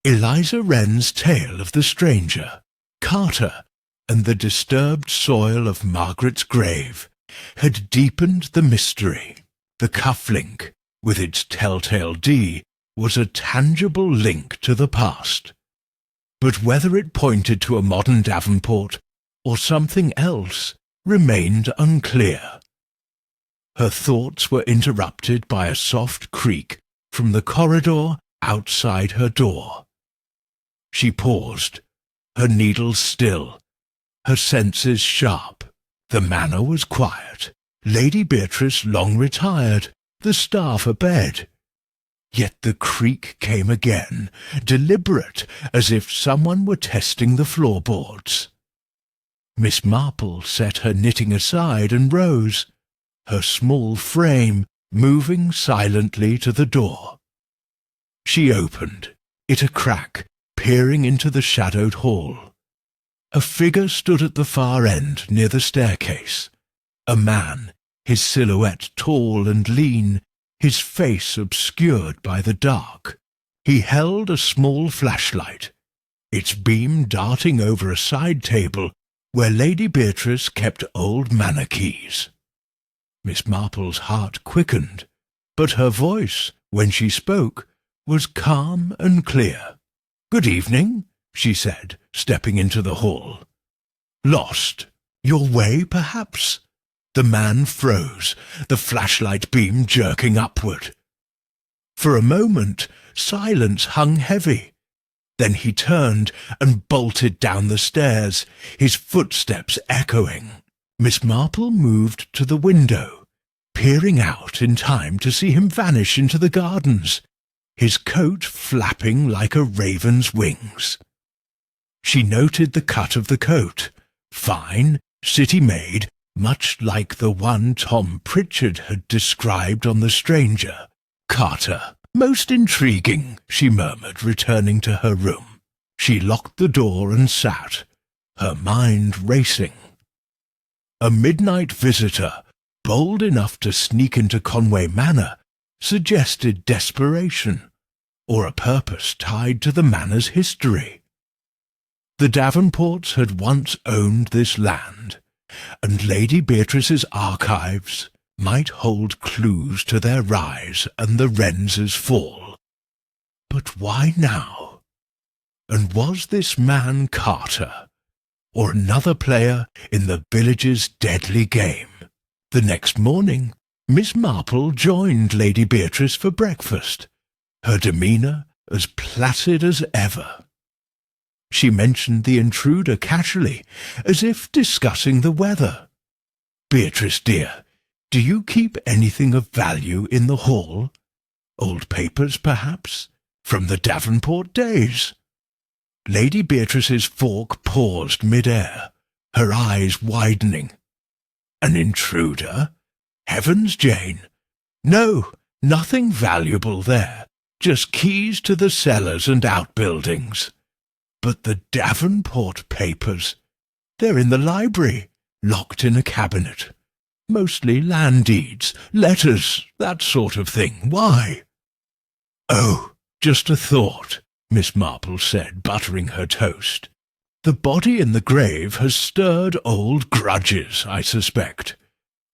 Eliza Wren's tale of the stranger, Carter, and the disturbed soil of Margaret's grave had deepened the mystery. The cufflink, with its telltale D, was a tangible link to the past. But whether it pointed to a modern Davenport or something else remained unclear. Her thoughts were interrupted by a soft creak from the corridor outside her door. She paused, her needles still, her senses sharp. The manor was quiet, Lady Beatrice long retired, the staff abed. Yet the creak came again, deliberate, as if someone were testing the floorboards. Miss Marple set her knitting aside and rose, her small frame moving silently to the door. She opened, it a crack, peering into the shadowed hall. A figure stood at the far end near the staircase. A man, his silhouette tall and lean, his face obscured by the dark. He held a small flashlight, its beam darting over a side table where Lady Beatrice kept old manor keys. Miss Marple's heart quickened, but her voice, when she spoke, was calm and clear. "Good evening," she said, stepping into the hall. "Lost? Your way, perhaps?" The man froze, the flashlight beam jerking upward. For a moment, silence hung heavy. Then he turned and bolted down the stairs, his footsteps echoing. Miss Marple moved to the window, peering out in time to see him vanish into the gardens, his coat flapping like a raven's wings. She noted the cut of the coat, fine, city-made, much like the one Tom Pritchard had described on the stranger. "Carter, most intriguing," she murmured, returning to her room. She locked the door and sat, her mind racing. A midnight visitor, bold enough to sneak into Conway Manor, suggested desperation, or a purpose tied to the manor's history. The Davenports had once owned this land, and Lady Beatrice's archives might hold clues to their rise and the Wrens' fall. But why now? And was this man Carter, or another player in the village's deadly game? The next morning, Miss Marple joined Lady Beatrice for breakfast, her demeanour as placid as ever. She mentioned the intruder casually, as if discussing the weather. "Beatrice, dear, do you keep anything of value in the hall? Old papers, perhaps, from the Davenport days?" Lady Beatrice's fork paused mid-air, her eyes widening. "An intruder? Heavens, Jane! No, nothing valuable there, just keys to the cellars and outbuildings. But the Davenport papers, they're in the library, locked in a cabinet. Mostly land deeds, letters, that sort of thing. Why?" "Oh, just a thought," Miss Marple said, buttering her toast. "The body in the grave has stirred old grudges, I suspect.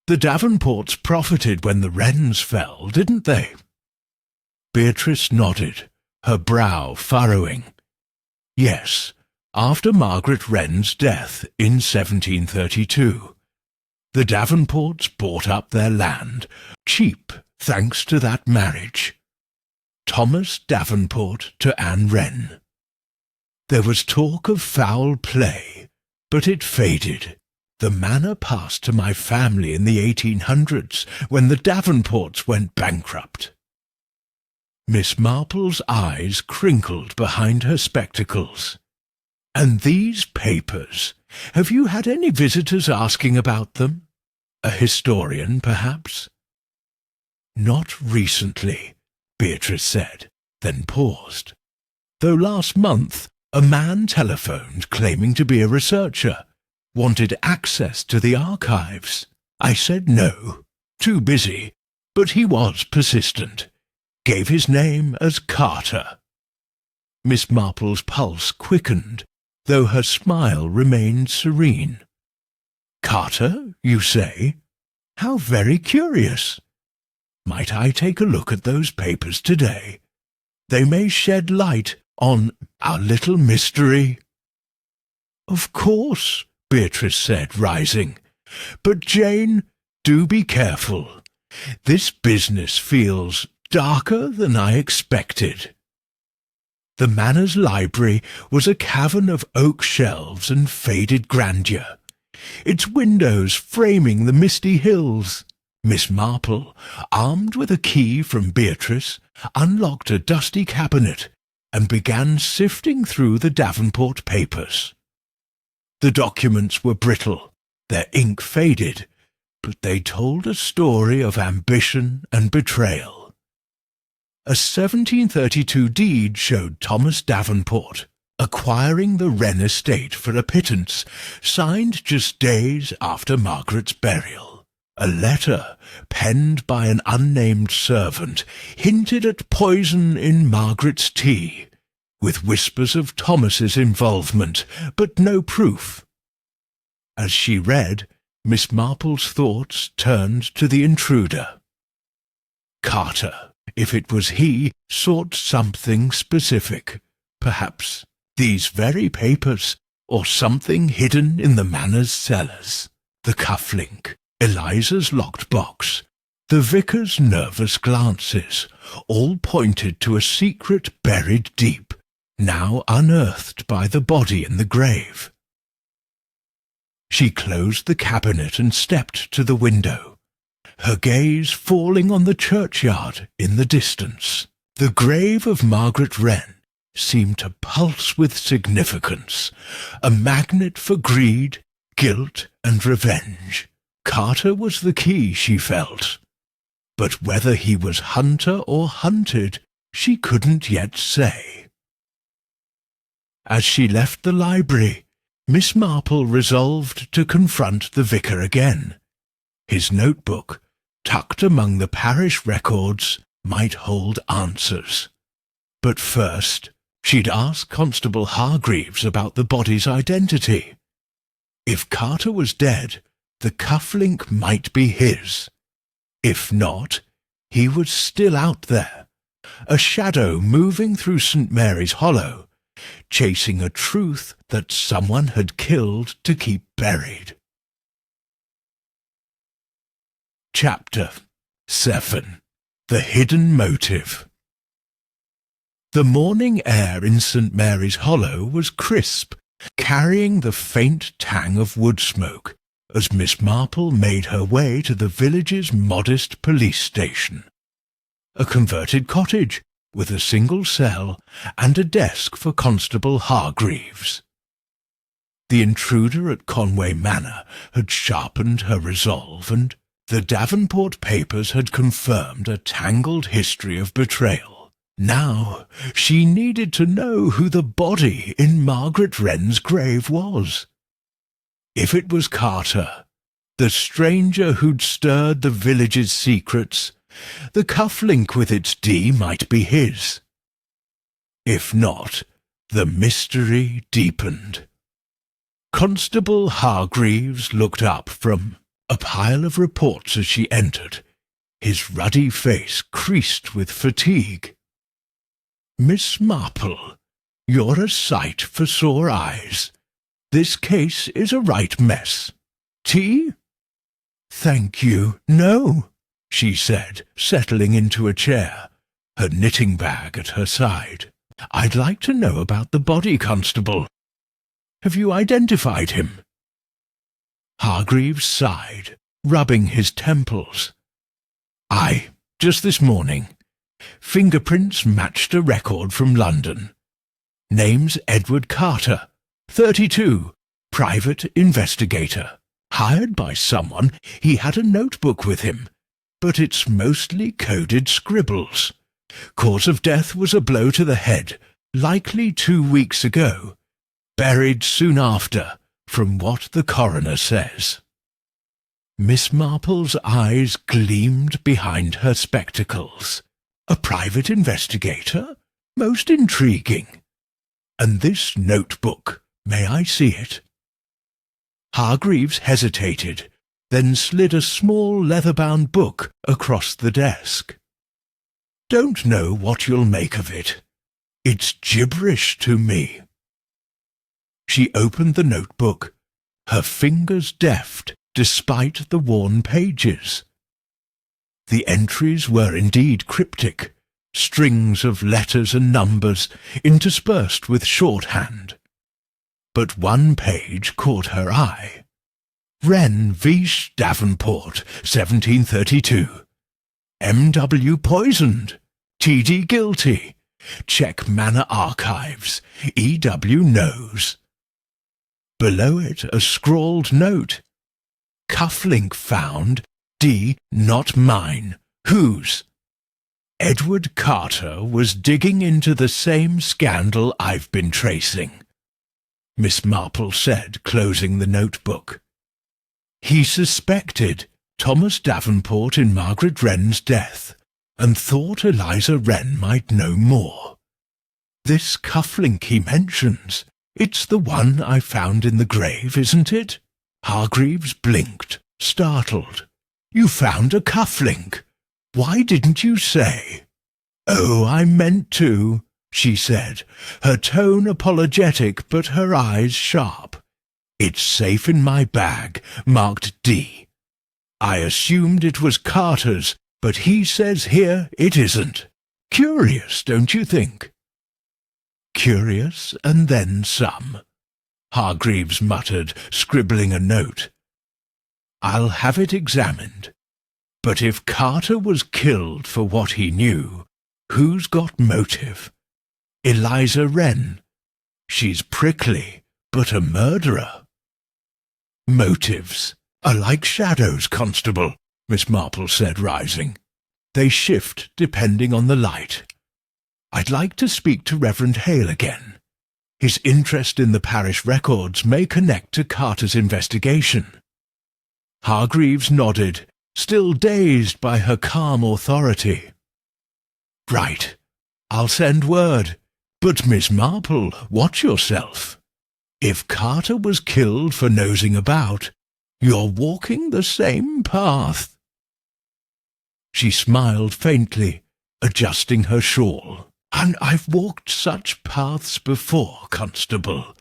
The Davenports profited when the Wrens fell, didn't they?" Beatrice nodded, her brow furrowing. "Yes, after Margaret Wren's death in 1732. The Davenports bought up their land, cheap thanks to that marriage. Thomas Davenport to Anne Wren. There was talk of foul play, but it faded. The manor passed to my family in the 1800s, when the Davenports went bankrupt." Miss Marple's eyes crinkled behind her spectacles. "And these papers, have you had any visitors asking about them? A historian, perhaps?" "Not recently," Beatrice said, then paused. "Though last month A man telephoned claiming to be a researcher, wanted access to the archives. I said no, too busy, but he was persistent. Gave his name as Carter. Miss Marple's pulse quickened, though her smile remained serene. Carter, you say? How very curious. Might I take a look at those papers today? They may shed light on our little mystery. Of course, Beatrice said, rising. But Jane, do be careful. This business feels darker than I expected. The manor's library was a cavern of oak shelves and faded grandeur, its windows framing the misty hills. Miss Marple, armed with a key from Beatrice, unlocked a dusty cabinet and began sifting through the Davenport papers. The documents were brittle, their ink faded, but they told a story of ambition and betrayal. A 1732 deed showed Thomas Davenport acquiring the Wren estate for a pittance, signed just days after Margaret's burial. A letter, penned by an unnamed servant, hinted at poison in Margaret's tea, with whispers of Thomas's involvement, but no proof. As she read, Miss Marple's thoughts turned to the intruder. Carter, if it was he, sought something specific, perhaps these very papers, or something hidden in the manor's cellars. The cufflink, Eliza's locked box, the vicar's nervous glances, all pointed to a secret buried deep, now unearthed by the body in the grave. She closed the cabinet and stepped to the window, her gaze falling on the churchyard in the distance. The grave of Margaret Wren seemed to pulse with significance, a magnet for greed, guilt, and revenge. Carter was the key, she felt, but whether he was hunter or hunted, she couldn't yet say. As she left the library, Miss Marple resolved to confront the vicar again. His notebook, tucked among the parish records, might hold answers. But first, she'd ask Constable Hargreaves about the body's identity. If Carter was dead, the cufflink might be his. If not, he was still out there, a shadow moving through St. Mary's Hollow, chasing a truth that someone had killed to keep buried. Chapter 7. The Hidden Motive. The morning air in St. Mary's Hollow was crisp, carrying the faint tang of wood smoke, as Miss Marple made her way to the village's modest police station. A converted cottage, with a single cell and a desk for Constable Hargreaves. The intruder at Conway Manor had sharpened her resolve, and the Davenport papers had confirmed a tangled history of betrayal. Now she needed to know who the body in Margaret Wren's grave was. If it was Carter, the stranger who'd stirred the village's secrets, the cufflink with its D might be his. If not, the mystery deepened. Constable Hargreaves looked up from a pile of reports as she entered, his ruddy face creased with fatigue. Miss Marple, you're a sight for sore eyes. This case is a right mess. Tea? Thank you, no, she said, settling into a chair, her knitting bag at her side. I'd like to know about the body, Constable. Have you identified him? Hargreaves sighed, rubbing his temples. Aye, just this morning. Fingerprints matched a record from London. Name's Edward Carter, 32, private investigator. Hired by someone, he had a notebook with him, but it's mostly coded scribbles. Cause of death was a blow to the head, likely 2 weeks ago, buried soon after, from what the coroner says." Miss Marple's eyes gleamed behind her spectacles. "A private investigator? Most intriguing. And this notebook, may I see it?" Hargreaves hesitated, then slid a small leather-bound book across the desk. "Don't know what you'll make of it. It's gibberish to me." She opened the notebook, her fingers deft despite the worn pages. The entries were indeed cryptic, strings of letters and numbers interspersed with shorthand. But one page caught her eye. "Wren Vish Davenport, 1732. M.W. poisoned. T.D. guilty. Check Manor Archives. E.W. knows." Below it a scrawled note. "Cufflink found. D. not mine. Whose?" Edward Carter was digging into the same scandal I've been tracing, Miss Marple said, closing the notebook. "He suspected Thomas Davenport in Margaret Wren's death, and thought Eliza Wren might know more. This cufflink he mentions, it's the one I found in the grave, isn't it?" Hargreaves blinked, startled. "You found a cufflink? Why didn't you say?" "Oh, I meant to," she said, her tone apologetic but her eyes sharp. "It's safe in my bag, marked D. I assumed it was Carter's, but he says here it isn't. Curious, don't you think?" "Curious, and then some," Hargreaves muttered, scribbling a note. "I'll have it examined. But if Carter was killed for what he knew, who's got motive? Eliza Wren. She's prickly, but a murderer." "Motives are like shadows, Constable," Miss Marple said, rising. "They shift depending on the light. I'd like to speak to Reverend Hale again. His interest in the parish records may connect to Carter's investigation." Hargreaves nodded, still dazed by her calm authority. "Right. I'll send word. But, Miss Marple, watch yourself. If Carter was killed for nosing about, you're walking the same path." She smiled faintly, adjusting her shawl. "And I've walked such paths before, Constable.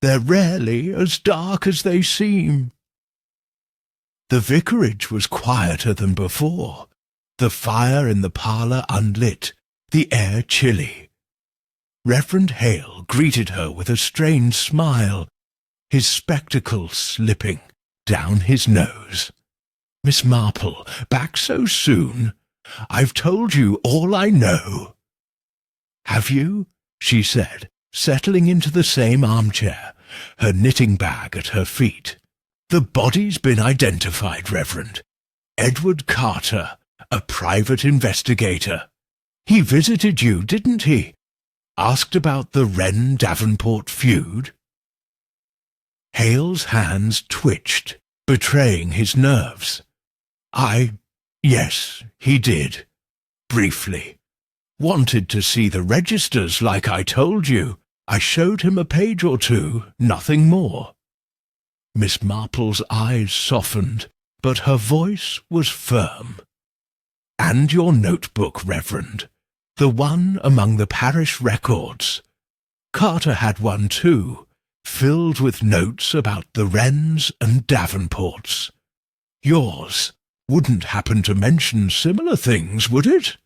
They're rarely as dark as they seem." The vicarage was quieter than before, the fire in the parlour unlit, the air chilly. Reverend Hale greeted her with a strange smile, his spectacles slipping down his nose. "Miss Marple, back so soon? I've told you all I know." "Have you?" she said, settling into the same armchair, her knitting bag at her feet. "The body's been identified, Reverend. Edward Carter, a private investigator. He visited you, didn't he? Asked about the Wren-Davenport feud?" Hale's hands twitched, betraying his nerves. Yes, he did. Briefly. Wanted to see the registers like I told you. I showed him a page or two, nothing more." Miss Marple's eyes softened, but her voice was firm. "And your notebook, Reverend, the one among the parish records. Carter had one too, filled with notes about the Wrens and Davenports. Yours wouldn't happen to mention similar things, would it?"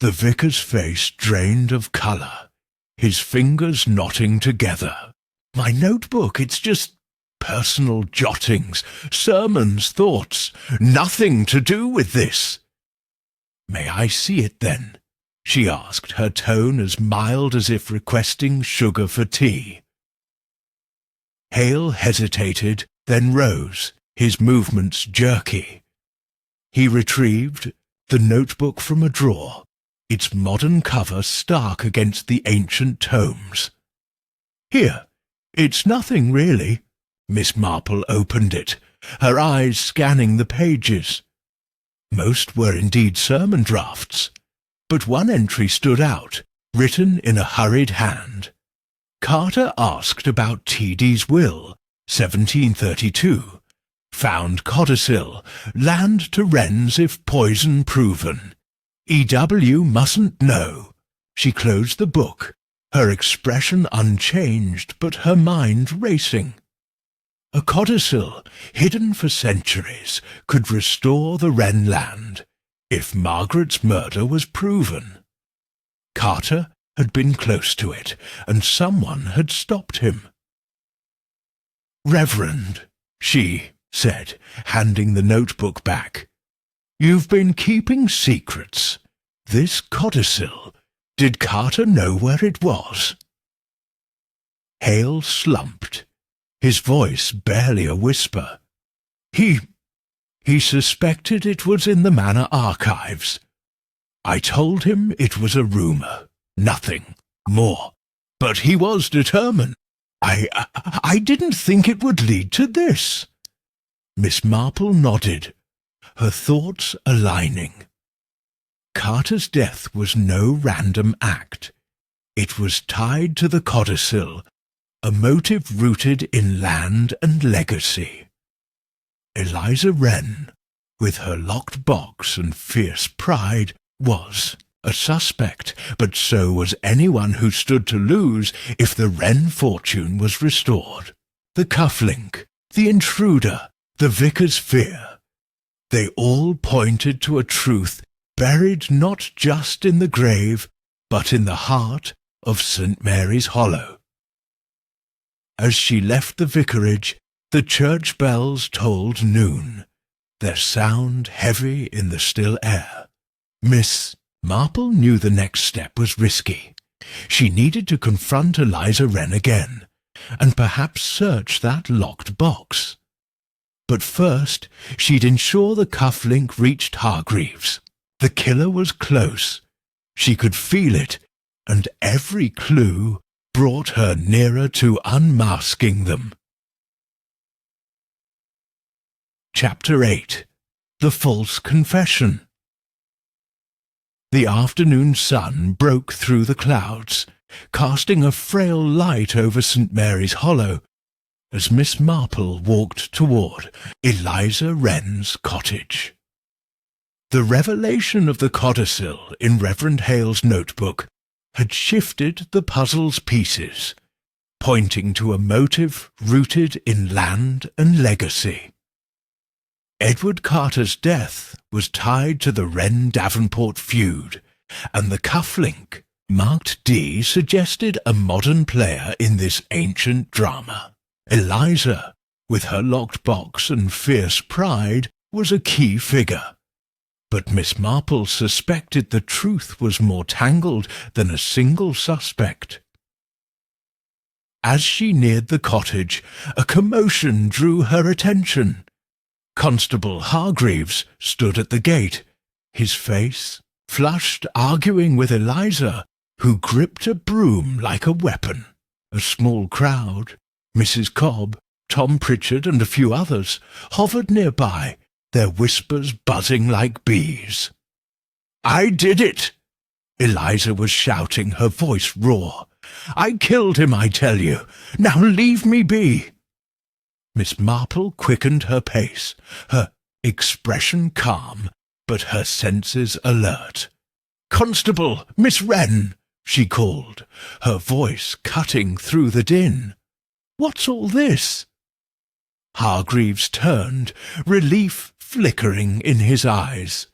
The vicar's face drained of colour, his fingers knotting together. "My notebook, it's just personal jottings, sermons, thoughts, nothing to do with this." "May I see it, then?" she asked, her tone as mild as if requesting sugar for tea. Hale hesitated, then rose, his movements jerky. He retrieved the notebook from a drawer, its modern cover stark against the ancient tomes. "Here, it's nothing really." Miss Marple opened it, her eyes scanning the pages. Most were indeed sermon drafts, but one entry stood out, written in a hurried hand. Carter asked about T.D.'s will, 1732. Found codicil, land to Wrens if poison proven. E.W. mustn't know. She closed the book, her expression unchanged but her mind racing. A codicil, hidden for centuries, could restore the Wren land, if Margaret's murder was proven. Carter had been close to it, and someone had stopped him. "Reverend," she said, handing the notebook back, "you've been keeping secrets. This codicil, did Carter know where it was?" Hale slumped, his voice barely a whisper. He suspected it was in the manor archives. I told him it was a rumour, nothing more. But he was determined. I didn't think it would lead to this." Miss Marple nodded, her thoughts aligning. Carter's death was no random act. It was tied to the codicil, a motive rooted in land and legacy. Eliza Wren, with her locked box and fierce pride, was a suspect, but so was anyone who stood to lose if the Wren fortune was restored. The cufflink, the intruder, the vicar's fear. They all pointed to a truth buried not just in the grave, but in the heart of St. Mary's Hollow. As she left the vicarage, the church bells tolled noon, their sound heavy in the still air. Miss Marple knew the next step was risky. She needed to confront Eliza Wren again, and perhaps search that locked box. But first, she'd ensure the cufflink reached Hargreaves. The killer was close. She could feel it, and every clue brought her nearer to unmasking them. Chapter 8. The False Confession. The afternoon sun broke through the clouds, casting a frail light over St. Mary's Hollow, as Miss Marple walked toward Eliza Wren's cottage. The revelation of the codicil in Reverend Hale's notebook had shifted the puzzle's pieces, pointing to a motive rooted in land and legacy. Edward Carter's death was tied to the Wren-Davenport feud, and the cufflink, marked D, suggested a modern player in this ancient drama. Eliza, with her locked box and fierce pride, was a key figure. But Miss Marple suspected the truth was more tangled than a single suspect. As she neared the cottage, a commotion drew her attention. Constable Hargreaves stood at the gate, his face flushed, arguing with Eliza, who gripped a broom like a weapon. A small crowd, Mrs. Cobb, Tom Pritchard, and a few others, hovered nearby, their whispers buzzing like bees. "I did it!" Eliza was shouting, her voice raw. "I killed him, I tell you. Now leave me be." Miss Marple quickened her pace, her expression calm, but her senses alert. "Constable, Miss Wren," she called, her voice cutting through the din. "What's all this?" Hargreaves turned, relief flickering in his eyes.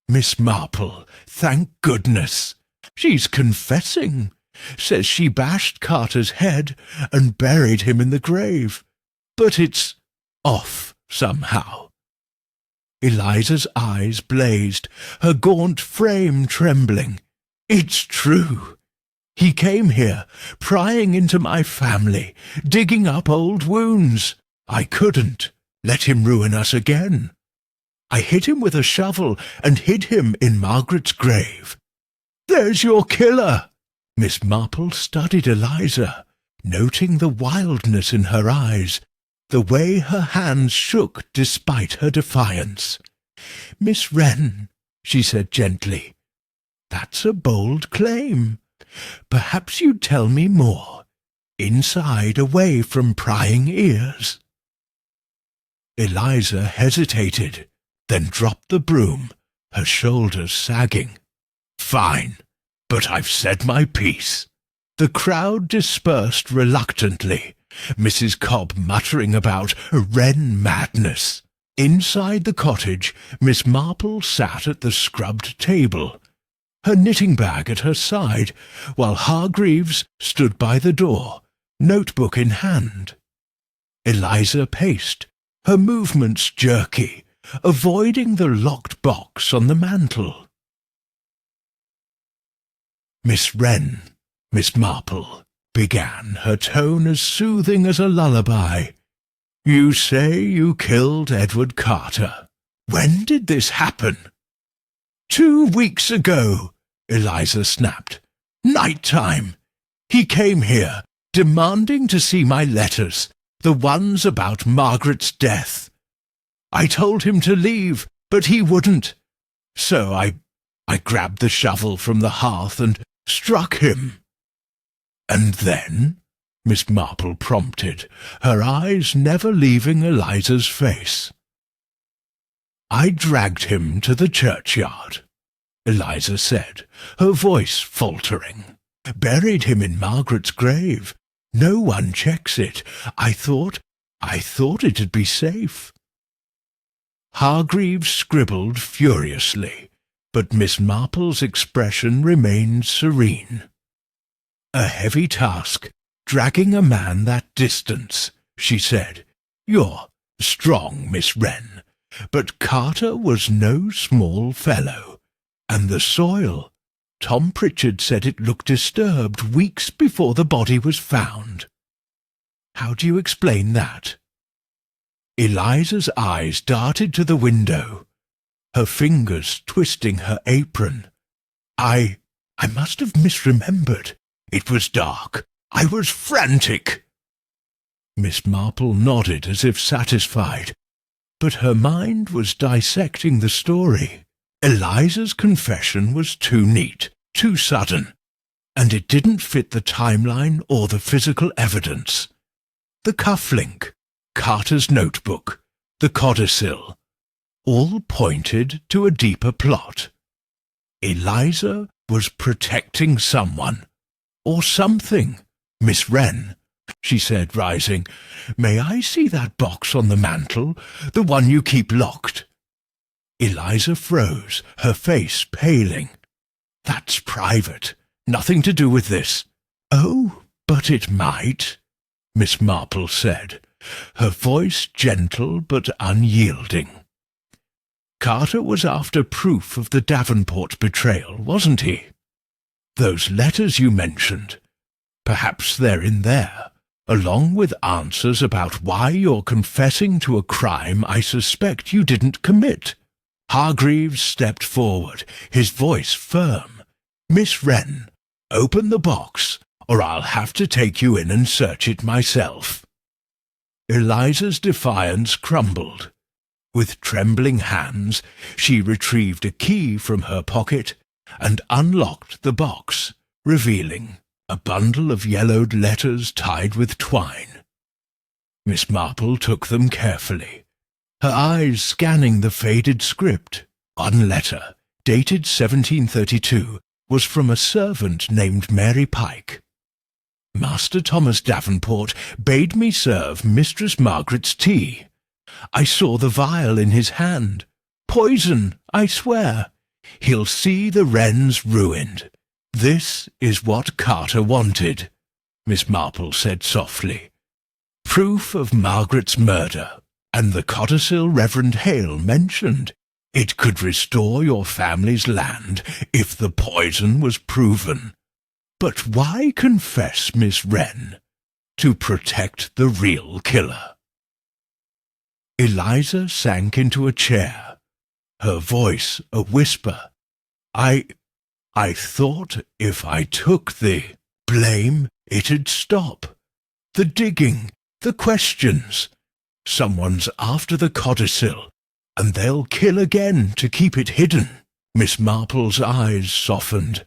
"Miss Marple, thank goodness. She's confessing. Says she bashed Carter's head and buried him in the grave. But it's off somehow." Eliza's eyes blazed, her gaunt frame trembling. "It's true. He came here, prying into my family, digging up old wounds. I couldn't let him ruin us again. I hit him with a shovel and hid him in Margaret's grave. There's your killer!" Miss Marple studied Eliza, noting the wildness in her eyes, the way her hands shook despite her defiance. "Miss Wren," she said gently, "that's a bold claim. Perhaps you'd tell me more, inside, away from prying ears." Eliza hesitated, then dropped the broom, her shoulders sagging. "Fine, but I've said my piece." The crowd dispersed reluctantly, Mrs. Cobb muttering about Wren madness. Inside the cottage, Miss Marple sat at the scrubbed table, her knitting bag at her side, while Hargreaves stood by the door, notebook in hand. Eliza paced, her movements jerky, avoiding the locked box on the mantel. "Miss Wren," Miss Marple began, her tone as soothing as a lullaby, "you say you killed Edward Carter. When did this happen?" 2 weeks ago," Eliza snapped. "Night time. He came here, demanding to see my letters, the ones about Margaret's death. I told him to leave, but he wouldn't. So I grabbed the shovel from the hearth and struck him." "And then?" Miss Marple prompted, her eyes never leaving Eliza's face. "I dragged him to the churchyard," Eliza said, her voice faltering. "Buried him in Margaret's grave. No one checks it. I thought it'd be safe." Hargreaves scribbled furiously, but Miss Marple's expression remained serene. "A heavy task, dragging a man that distance," she said. "You're strong, Miss Wren, but Carter was no small fellow. And the soil, Tom Pritchard said it looked disturbed weeks before the body was found." "How do you explain that?" Eliza's eyes darted to the window, her fingers twisting her apron. I must have misremembered. It was dark. I was frantic." Miss Marple nodded as if satisfied, but her mind was dissecting the story. Eliza's confession was too neat, too sudden, and it didn't fit the timeline or the physical evidence. The cufflink, Carter's notebook, the codicil, all pointed to a deeper plot. Eliza was protecting someone, or something. "Miss Wren," she said, rising, "may I see that box on the mantel, the one you keep locked?" Eliza froze, her face paling. "That's private. Nothing to do with this." "Oh, but it might," Miss Marple said, her voice gentle but unyielding. "Carter was after proof of the Davenport betrayal, wasn't he? Those letters you mentioned, perhaps they're in there, along with answers about why you're confessing to a crime I suspect you didn't commit." Hargreaves stepped forward, his voice firm. "Miss Wren, open the box, or I'll have to take you in and search it myself." Eliza's defiance crumbled. With trembling hands, she retrieved a key from her pocket and unlocked the box, revealing a bundle of yellowed letters tied with twine. Miss Marple took them carefully, her eyes scanning the faded script. One letter, dated 1732, was from a servant named Mary Pike. "Master Thomas Davenport bade me serve Mistress Margaret's tea. I saw the vial in his hand. Poison, I swear. He'll see the Wrens ruined. This is what Carter wanted," Miss Marple said softly. "Proof of Margaret's murder, and the codicil Reverend Hale mentioned. It could restore your family's land if the poison was proven. But why confess, Miss Wren? To protect the real killer." Eliza sank into a chair, her voice a whisper. I I thought if I took the blame, it'd stop. The digging, the questions. Someone's after the codicil, and they'll kill again to keep it hidden. Miss Marple's eyes softened,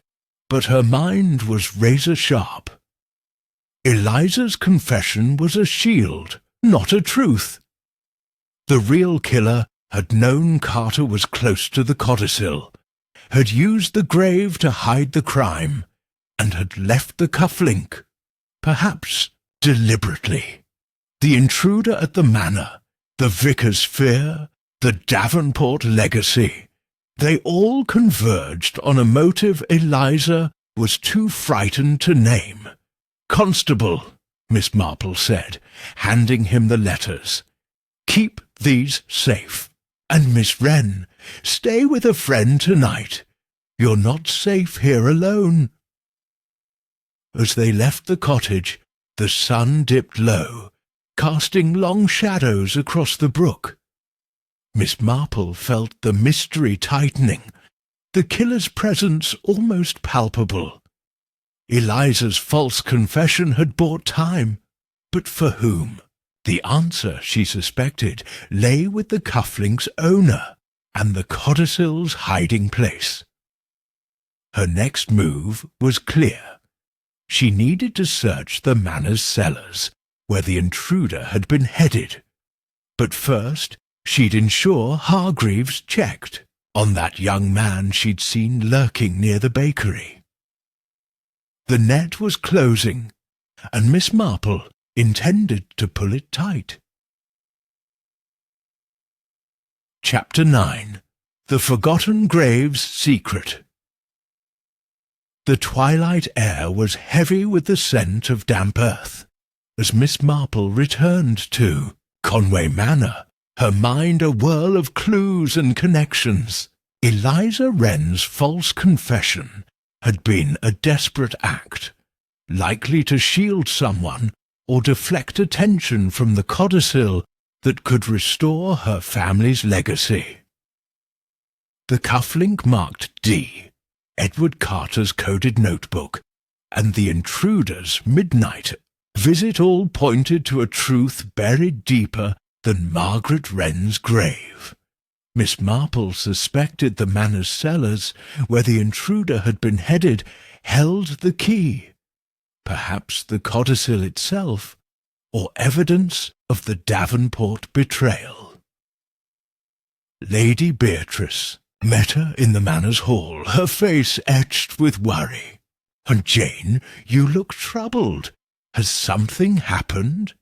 but her mind was razor-sharp. Eliza's confession was a shield, not a truth. The real killer had known Carter was close to the codicil, had used the grave to hide the crime, and had left the cufflink, perhaps deliberately. The intruder at the manor, the vicar's fear, the Davenport legacy, they all converged on a motive Eliza was too frightened to name. "Constable," Miss Marple said, handing him the letters, "keep these safe. And Miss Wren, stay with a friend tonight. You're not safe here alone." As they left the cottage, the sun dipped low, casting long shadows across the brook. Miss Marple felt the mystery tightening, the killer's presence almost palpable. Eliza's false confession had bought time, but for whom? The answer, she suspected, lay with the cufflink's owner and the codicil's hiding place. Her next move was clear. She needed to search the manor's cellars, where the intruder had been headed. But first, she'd ensure Hargreaves checked on that young man she'd seen lurking near the bakery. The net was closing, and Miss Marple intended to pull it tight. Chapter 9. The Forgotten Grave's Secret. The twilight air was heavy with the scent of damp earth. As Miss Marple returned to Conway Manor, her mind a whirl of clues and connections. Eliza Wren's false confession had been a desperate act, likely to shield someone or deflect attention from the codicil that could restore her family's legacy. The cufflink marked D, Edward Carter's coded notebook, and the intruder's midnight visit all pointed to a truth buried deeper than Margaret Wren's grave. Miss Marple suspected the manor's cellars, where the intruder had been headed, held the key. Perhaps the codicil itself, or evidence of the Davenport betrayal. Lady Beatrice met her in the manor's hall, her face etched with worry. "And Jane, you look troubled. Has something happened?"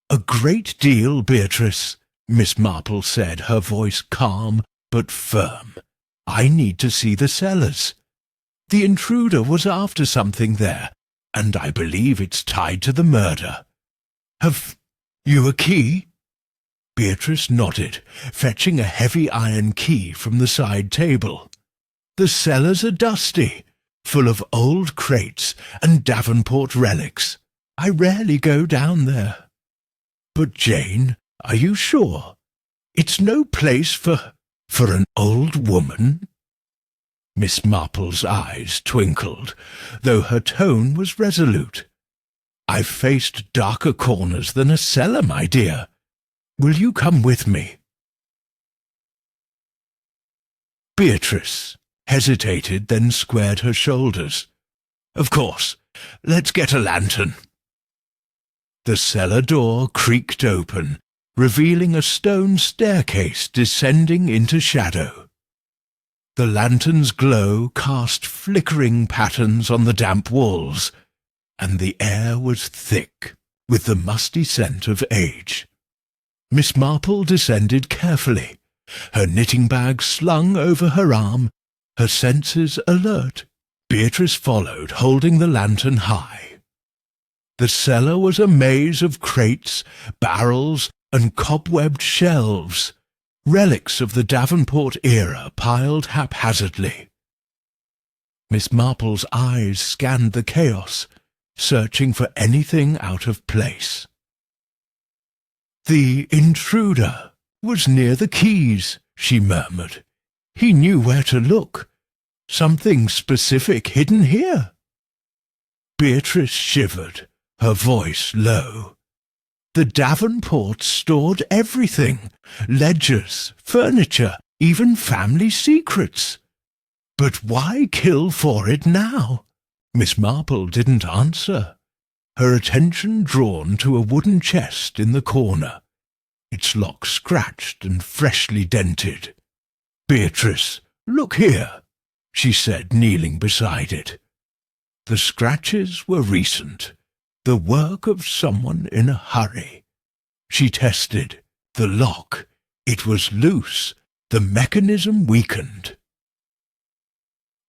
"A great deal, Beatrice," Miss Marple said, her voice calm but firm. "I need to see the cellars. The intruder was after something there, and I believe it's tied to the murder. Have you a key?" Beatrice nodded, fetching a heavy iron key from the side table. "The cellars are dusty, full of old crates and Davenport relics. I rarely go down there." "But Jane, are you sure? It's no place for an old woman?" Miss Marple's eyes twinkled, though her tone was resolute. "I've faced darker corners than a cellar, my dear. Will you come with me?" Beatrice hesitated, then squared her shoulders. "Of course. Let's get a lantern." The cellar door creaked open, revealing a stone staircase descending into shadow. The lantern's glow cast flickering patterns on the damp walls, and the air was thick with the musty scent of age. Miss Marple descended carefully, her knitting bag slung over her arm, her senses alert. Beatrice followed, holding the lantern high. The cellar was a maze of crates, barrels, and cobwebbed shelves, relics of the Davenport era piled haphazardly. Miss Marple's eyes scanned the chaos, searching for anything out of place. "The intruder was near the keys," she murmured. "He knew where to look. Something specific hidden here?" Beatrice shivered, her voice low. "The Davenports stored everything, ledgers, furniture, even family secrets. But why kill for it now?" Miss Marple didn't answer, her attention drawn to a wooden chest in the corner, its lock scratched and freshly dented. "Beatrice, look here," she said, kneeling beside it. The scratches were recent, the work of someone in a hurry. She tested the lock. It was loose, the mechanism weakened.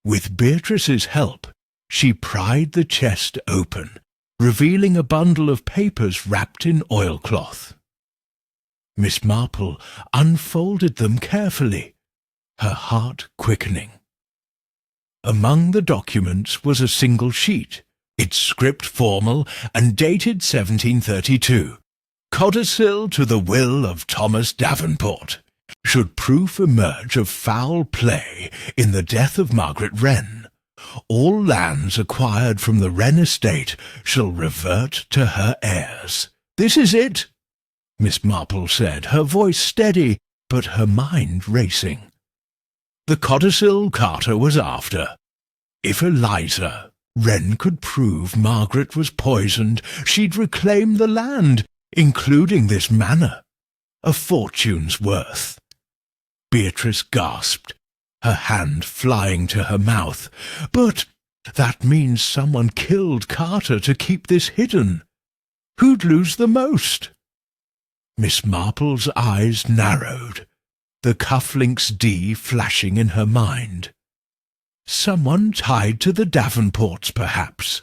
With Beatrice's help, she pried the chest open, revealing a bundle of papers wrapped in oilcloth. Miss Marple unfolded them carefully, her heart quickening. Among the documents was a single sheet, its script formal and dated 1732. "Codicil to the will of Thomas Davenport. Should proof emerge of foul play in the death of Margaret Wren, all lands acquired from the Wren estate shall revert to her heirs." "This is it," Miss Marple said, her voice steady, but her mind racing. The codicil Carter was after. If Eliza Wren could prove Margaret was poisoned, she'd reclaim the land, including this manor. A fortune's worth. Beatrice gasped, her hand flying to her mouth. "But that means someone killed Carter to keep this hidden. Who'd lose the most?" Miss Marple's eyes narrowed, the cufflinks D flashing in her mind. Someone tied to the Davenports, perhaps,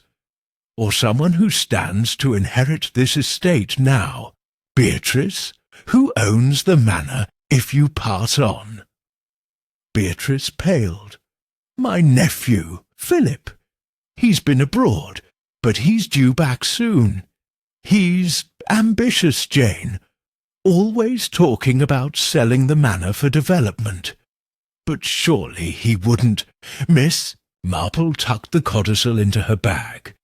or someone who stands to inherit this estate now. "Beatrice, who owns the manor if you pass on?" Beatrice paled. "My nephew, Philip. He's been abroad, but he's due back soon. He's ambitious, Jane, always talking about selling the manor for development. But surely he wouldn't—" Miss Marple tucked the codicil into her bag,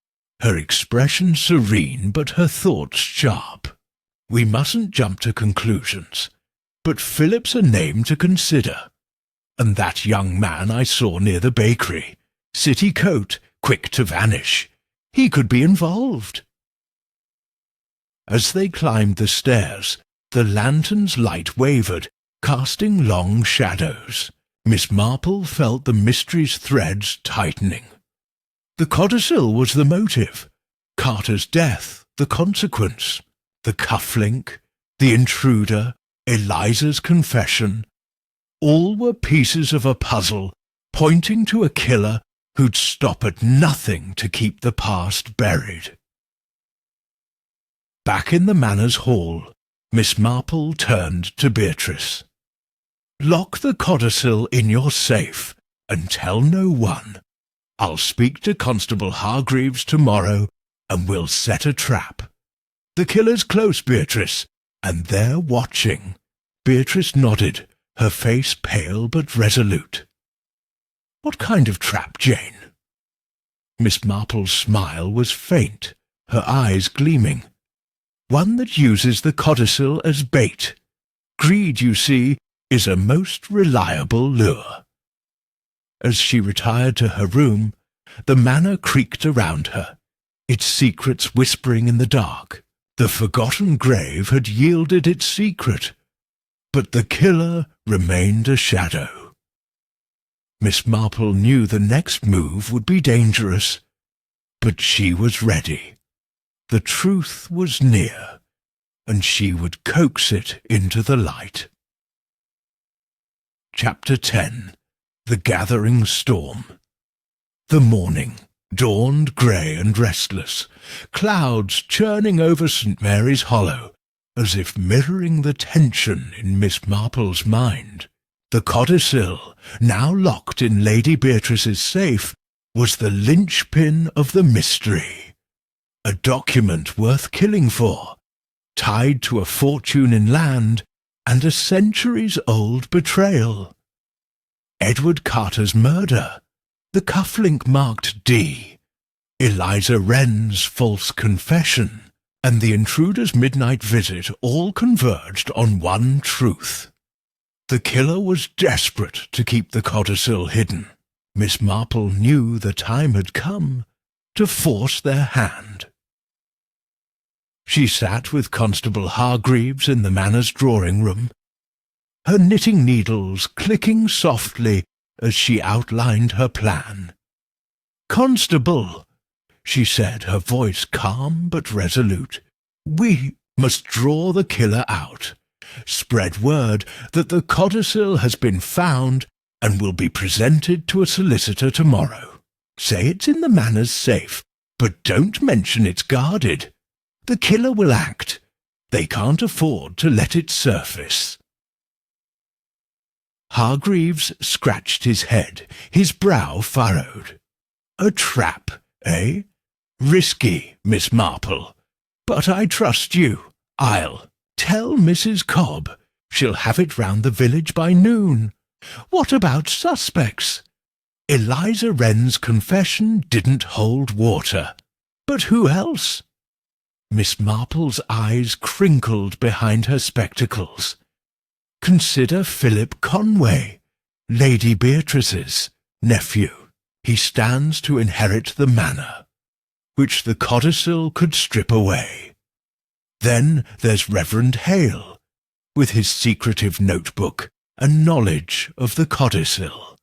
her expression serene but her thoughts sharp. "We mustn't jump to conclusions, but Philip's a name to consider. And that young man I saw near the bakery, city coat, quick to vanish, he could be involved." As they climbed the stairs, the lantern's light wavered, casting long shadows. Miss Marple felt the mystery's threads tightening. The codicil was the motive, Carter's death the consequence, the cufflink, the intruder, Eliza's confession. All were pieces of a puzzle pointing to a killer who'd stop at nothing to keep the past buried. Back in the manor's hall, Miss Marple turned to Beatrice. "Lock the codicil in your safe and tell no one. I'll speak to Constable Hargreaves tomorrow and we'll set a trap. The killer's close, Beatrice, and they're watching." Beatrice nodded, her face pale but resolute. "What kind of trap, Jane?" Miss Marple's smile was faint, her eyes gleaming. "One that uses the codicil as bait. Greed, you see, is a most reliable lure." As she retired to her room, the manor creaked around her, its secrets whispering in the dark. The forgotten grave had yielded its secret, but the killer remained a shadow. Miss Marple knew the next move would be dangerous, but she was ready. The truth was near, and she would coax it into the light. Chapter 10. The Gathering Storm. The morning dawned grey and restless, clouds churning over St. Mary's Hollow, as if mirroring the tension in Miss Marple's mind. The codicil, now locked in Lady Beatrice's safe, was the linchpin of the mystery. A document worth killing for, tied to a fortune in land and a centuries-old betrayal. Edward Carter's murder, The cufflink marked D, Eliza Wren's false confession, and the intruder's midnight visit all converged on one truth. The killer was desperate to keep the codicil hidden. Miss Marple knew the time had come to force their hand. She sat with Constable Hargreaves in the manor's drawing-room, her knitting needles clicking softly as she outlined her plan. "Constable," she said, her voice calm but resolute, "we must draw the killer out. Spread word that the codicil has been found and will be presented to a solicitor tomorrow. Say it's in the manor's safe, but don't mention it's guarded. The killer will act. They can't afford to let it surface." Hargreaves scratched his head, his brow furrowed. "A trap, eh? Risky, Miss Marple. But I trust you. I'll tell Mrs. Cobb. She'll have it round the village by noon. What about suspects? Eliza Wren's confession didn't hold water. But who else?" Miss Marple's eyes crinkled behind her spectacles. "Consider Philip Conway, Lady Beatrice's nephew. He stands to inherit the manor, which the codicil could strip away. Then there's Reverend Hale, with his secretive notebook and knowledge of the codicil.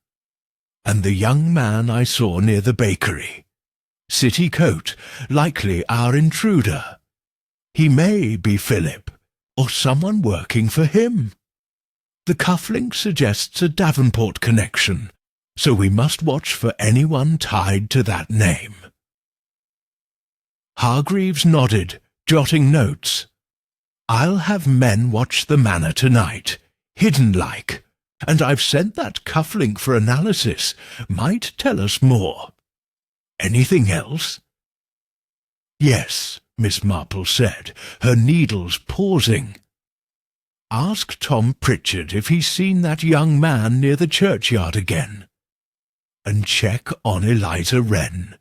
And the young man I saw near the bakery. City coat, likely our intruder. He may be Philip, or someone working for him. The cufflink suggests a Davenport connection, so we must watch for anyone tied to that name." Hargreaves nodded, jotting notes. "I'll have men watch the manor tonight, hidden-like, and I've sent that cufflink for analysis. Might tell us more. Anything else?" "Yes," Miss Marple said, her needles pausing. "Ask Tom Pritchard if he's seen that young man near the churchyard again. And check on Eliza Wren.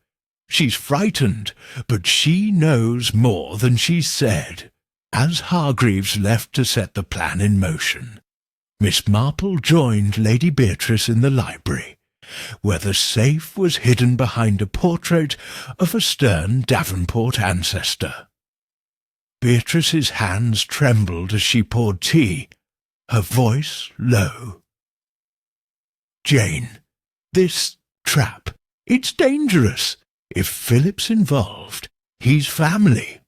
She's frightened, but she knows more than she's said." As Hargreaves left to set the plan in motion, Miss Marple joined Lady Beatrice in the library, where the safe was hidden behind a portrait of a stern Davenport ancestor. Beatrice's hands trembled as she poured tea, her voice low. "Jane, this trap, it's dangerous. If Philip's involved, he's family."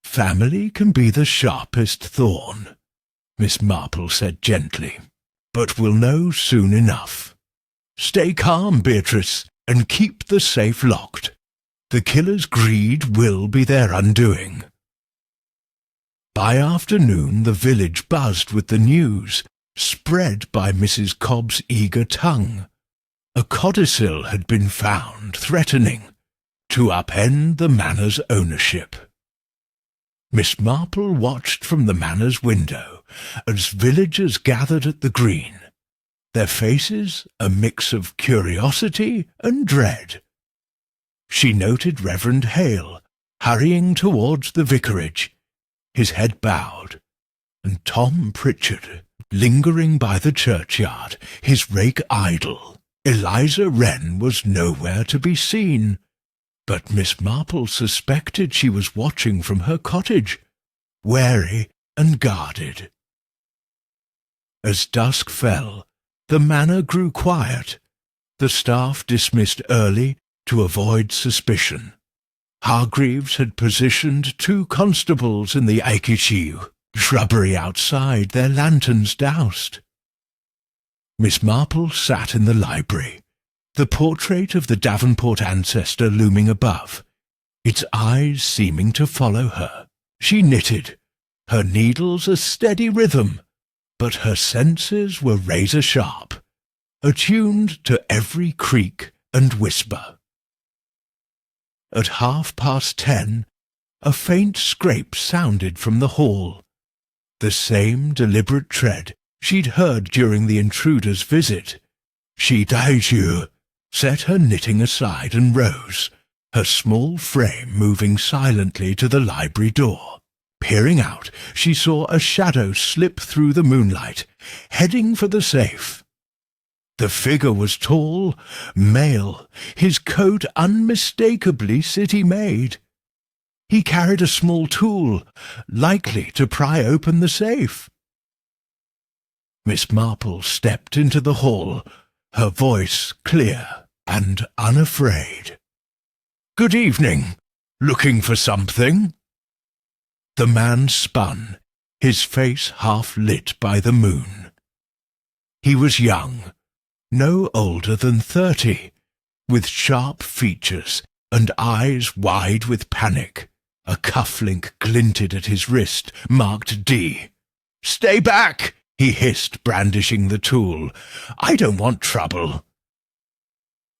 "Family can be the sharpest thorn," Miss Marple said gently, "but we'll know soon enough. Stay calm, Beatrice, and keep the safe locked. The killer's greed will be their undoing." By afternoon the village buzzed with the news, spread by Mrs. Cobb's eager tongue. A codicil had been found threatening to upend the manor's ownership. Miss Marple watched from the manor's window as villagers gathered at the green, their faces a mix of curiosity and dread. She noted Reverend Hale hurrying towards the vicarage, his head bowed, and Tom Pritchard lingering by the churchyard, his rake idle. Eliza Wren was nowhere to be seen, but Miss Marple suspected she was watching from her cottage, wary and guarded. As dusk fell, the manor grew quiet, the staff dismissed early to avoid suspicion. Hargreaves had positioned 2 constables in the acacia shrubbery outside, their lanterns doused. Miss Marple sat in the library, the portrait of the Davenport ancestor looming above, its eyes seeming to follow her. She knitted, her needles a steady rhythm, but her senses were razor-sharp, attuned to every creak and whisper. At 10:30, a faint scrape sounded from the hall, the same deliberate tread she'd heard during the intruder's visit. "She dies you," set her knitting aside and rose, her small frame moving silently to the library door. Peering out, she saw a shadow slip through the moonlight, heading for the safe. The figure was tall, male, his coat unmistakably city-made. He carried a small tool, likely to pry open the safe. Miss Marple stepped into the hall, her voice clear and unafraid. "Good evening. Looking for something?" The man spun, his face half lit by the moon. He was young, no older than 30, with sharp features and eyes wide with panic. A cufflink glinted at his wrist, marked D. "Stay back!" he hissed, brandishing the tool. "I don't want trouble."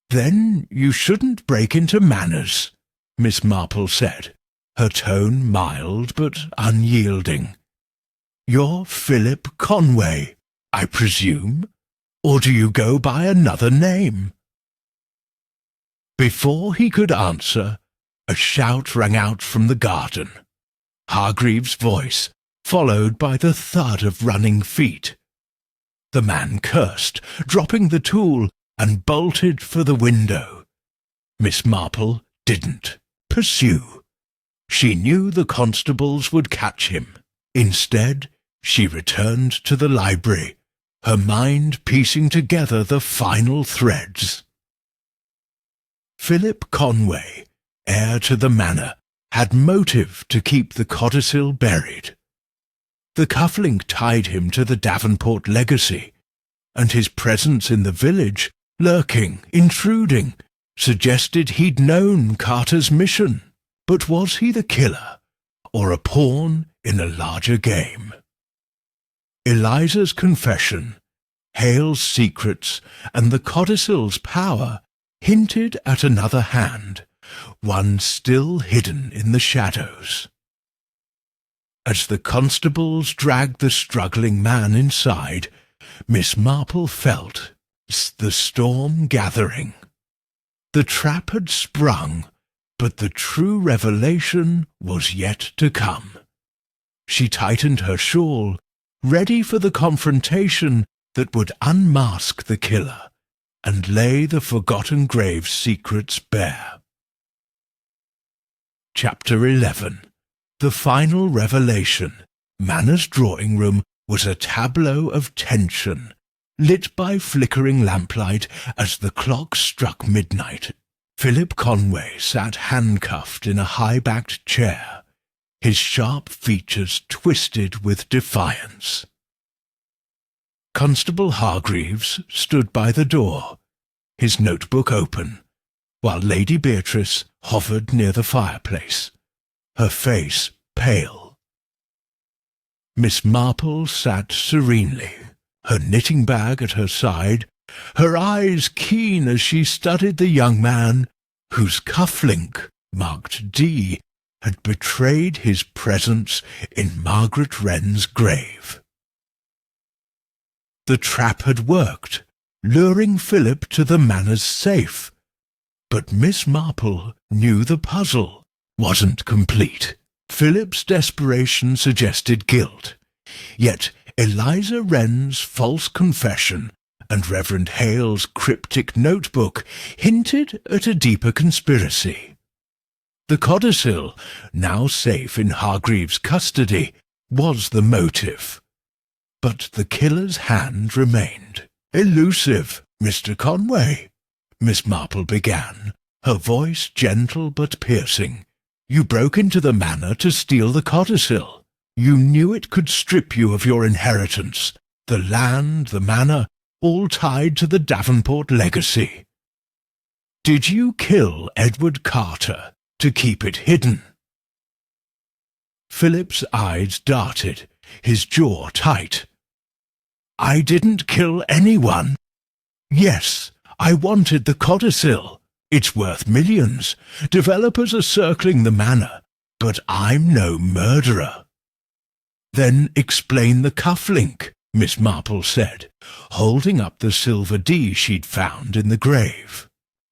"Then you shouldn't break into manners," Miss Marple said, her tone mild but unyielding. "You're Philip Conway, I presume? Or do you go by another name?" Before he could answer, a shout rang out from the garden. Hargreaves' voice, followed by the thud of running feet. The man cursed, dropping the tool, and bolted for the window. Miss Marple didn't pursue. She knew the constables would catch him. Instead, she returned to the library, her mind piecing together the final threads. Philip Conway, heir to the manor, had motive to keep the codicil buried. The cufflink tied him to the Davenport legacy, and his presence in the village, lurking, intruding, suggested he'd known Carter's mission. But was he the killer, or a pawn in a larger game? Eliza's confession, Hale's secrets, and the codicil's power hinted at another hand, one still hidden in the shadows. As the constables dragged the struggling man inside, Miss Marple felt the storm gathering. The trap had sprung, but the true revelation was yet to come. She tightened her shawl, ready for the confrontation that would unmask the killer and lay the forgotten grave's secrets bare. Chapter 11. The final revelation. Manor's drawing room was a tableau of tension, lit by flickering lamplight as the clock struck midnight. Philip Conway sat handcuffed in a high-backed chair, his sharp features twisted with defiance. Constable Hargreaves stood by the door, his notebook open, while Lady Beatrice hovered near the fireplace, her face pale. Miss Marple sat serenely, her knitting bag at her side, her eyes keen as she studied the young man whose cufflink, marked D, had betrayed his presence in Margaret Wren's grave. The trap had worked, luring Philip to the manor's safe, but Miss Marple knew the puzzle wasn't complete. Philip's desperation suggested guilt, yet Eliza Wren's false confession and Reverend Hale's cryptic notebook hinted at a deeper conspiracy. The codicil, now safe in Hargreaves' custody, was the motive. But the killer's hand remained. "Elusive, Mr. Conway," Miss Marple began, her voice gentle but piercing. "You broke into the manor to steal the codicil. You knew it could strip you of your inheritance, the land, the manor, all tied to the Davenport legacy. Did you kill Edward Carter to keep it hidden?" Philip's eyes darted, his jaw tight. "I didn't kill anyone. Yes, I wanted the codicil. It's worth millions. Developers are circling the manor, but I'm no murderer." "Then explain the cufflink," Miss Marple said, holding up the silver D she'd found in the grave.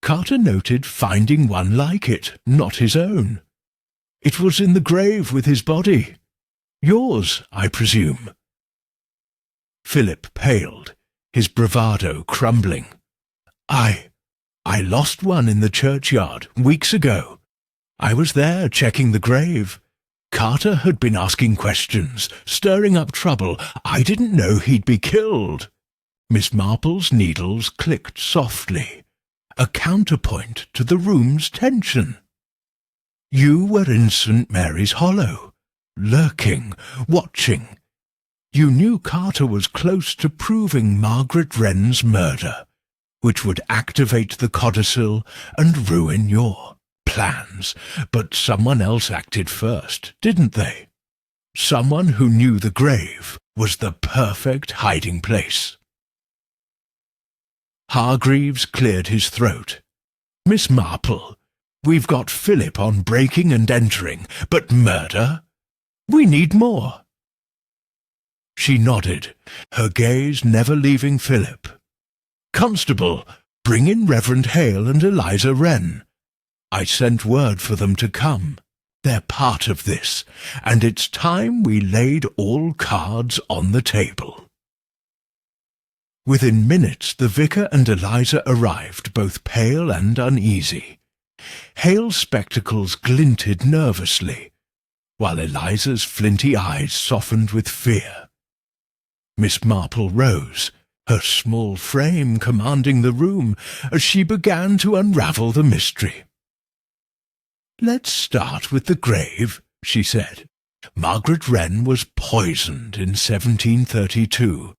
Carter noted finding one like it, not his own. It was in the grave with his body. Yours, I presume. Philip paled, his bravado crumbling. I lost one in the churchyard weeks ago. I was there checking the grave. Carter had been asking questions, stirring up trouble. I didn't know he'd be killed. Miss Marple's needles clicked softly, a counterpoint to the room's tension. You were in St. Mary's Hollow, lurking, watching. You knew Carter was close to proving Margaret Wren's murder, which would activate the codicil and ruin your plans. But someone else acted first, didn't they? Someone who knew the grave was the perfect hiding place. Hargreaves cleared his throat. Miss Marple, we've got Philip on breaking and entering, but murder? We need more. She nodded, her gaze never leaving Philip. Constable, bring in Reverend Hale and Eliza Wren. I sent word for them to come. They're part of this, and it's time we laid all cards on the table. Within minutes the vicar and Eliza arrived, both pale and uneasy. Hale's spectacles glinted nervously, while Eliza's flinty eyes softened with fear. Miss Marple rose, her small frame commanding the room, as she began to unravel the mystery. "Let's start with the grave," she said. "Margaret Wren was poisoned in 1732,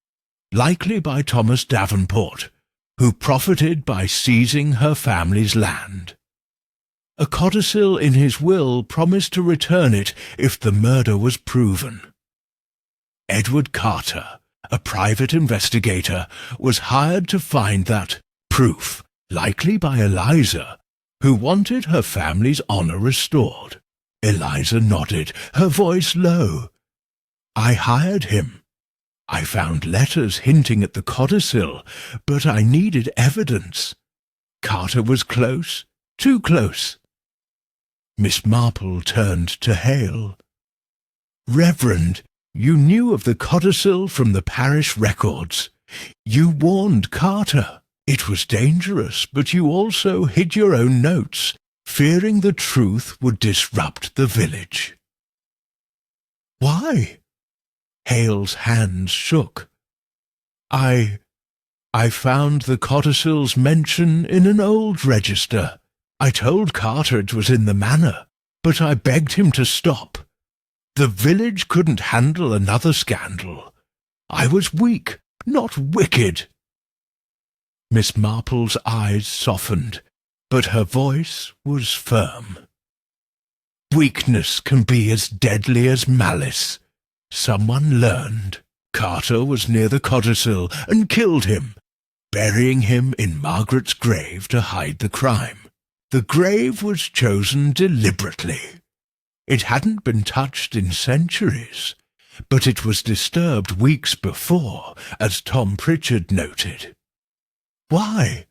likely by Thomas Davenport, who profited by seizing her family's land. A codicil in his will promised to return it if the murder was proven. Edward Carter, a private investigator, was hired to find that proof, likely by Eliza, who wanted her family's honor restored." Eliza nodded, her voice low. "I hired him. I found letters hinting at the codicil, but I needed evidence. Carter was close, too close." Miss Marple turned to Hale. "Reverend, you knew of the codicil from the parish records. You warned Carter. It was dangerous, but you also hid your own notes, fearing the truth would disrupt the village." "Why?" Hale's hands shook. I found the codicil's mention in an old register. I told Carter it was in the manor, but I begged him to stop. The village couldn't handle another scandal. I was weak, not wicked." Miss Marple's eyes softened, but her voice was firm. "Weakness can be as deadly as malice. Someone learned. Carter was near the codicil and killed him, burying him in Margaret's grave to hide the crime. The grave was chosen deliberately. It hadn't been touched in centuries, but it was disturbed weeks before, as Tom Pritchard noted." "Why?"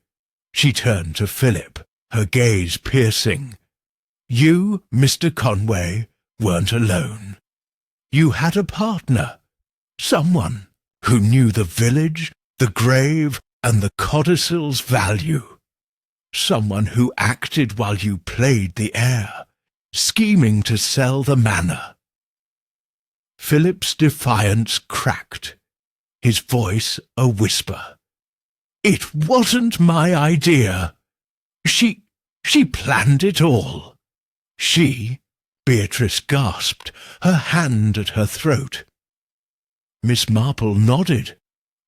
She turned to Philip, her gaze piercing. "You, Mr. Conway, weren't alone. You had a partner, someone who knew the village, the grave, and the codicil's value. Someone who acted while you played the heir, scheming to sell the manor." Philip's defiance cracked, his voice a whisper. "It wasn't my idea. She planned it all. She..." Beatrice gasped, her hand at her throat. Miss Marple nodded,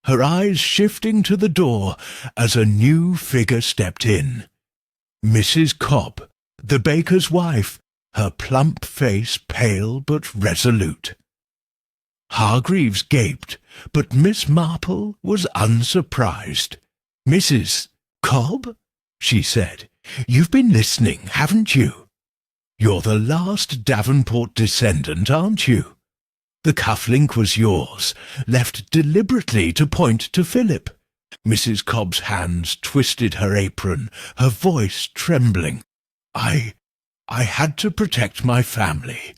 her eyes shifting to the door as a new figure stepped in. Mrs. Cobb, the baker's wife, her plump face pale but resolute. Hargreaves gaped, but Miss Marple was unsurprised. "Mrs. Cobb?" she said. "You've been listening, haven't you? You're the last Davenport descendant, aren't you? The cufflink was yours, left deliberately to point to Philip. Mrs. Cobb's hands twisted her apron, her voice trembling. I had to protect my family.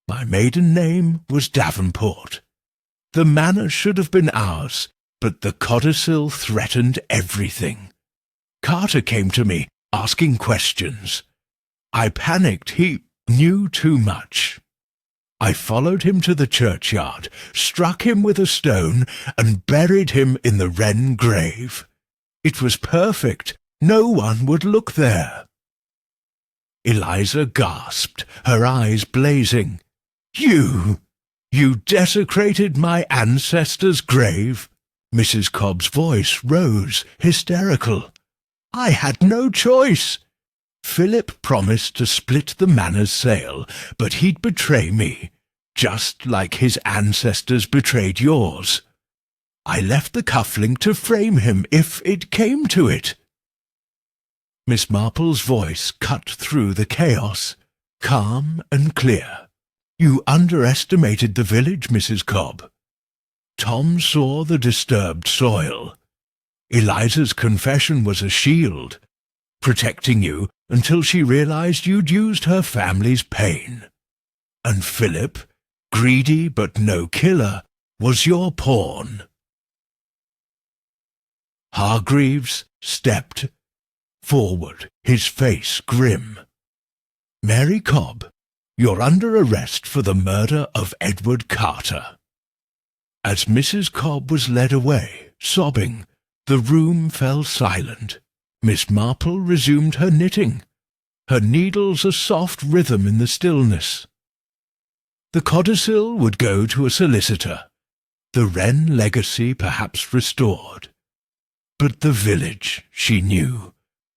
My maiden name was Davenport. The manor should have been ours, but the codicil threatened everything. Carter came to me, asking questions. I panicked. He knew too much. I followed him to the churchyard, struck him with a stone, and buried him in the wren grave. It was perfect. No one would look there. Eliza gasped, her eyes blazing. You desecrated my ancestor's grave? Mrs. Cobb's voice rose, hysterical. I had no choice. Philip promised to split the manor's sale, but he'd betray me, just like his ancestors betrayed yours. I left the cufflink to frame him if it came to it. Miss Marple's voice cut through the chaos, calm and clear. You underestimated the village, Mrs. Cobb. Tom saw the disturbed soil. Eliza's confession was a shield, protecting you until she realized you'd used her family's pain. And Philip, greedy but no killer, was your pawn. Hargreaves stepped forward, his face grim. Mary Cobb, you're under arrest for the murder of Edward Carter. As Mrs. Cobb was led away, sobbing, the room fell silent. Miss Marple resumed her knitting, her needles a soft rhythm in the stillness. The codicil would go to a solicitor, the Wren legacy perhaps restored. But the village, she knew,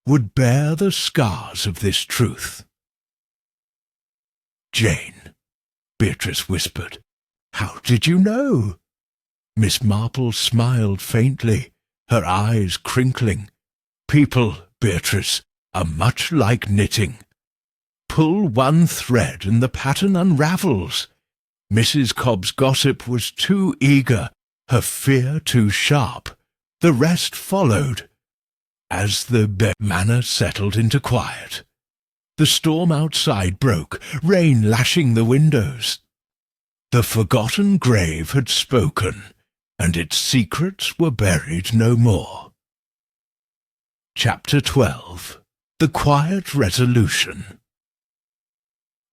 would bear the scars of this truth. Jane, Beatrice whispered, how did you know? Miss Marple smiled faintly, her eyes crinkling. People, Beatrice, are much like knitting. Pull one thread and the pattern unravels. Mrs. Cobb's gossip was too eager, her fear too sharp. The rest followed. As the manor settled into quiet, the storm outside broke, rain lashing the windows. The forgotten grave had spoken, and its secrets were buried no more. Chapter 12. The Quiet Resolution.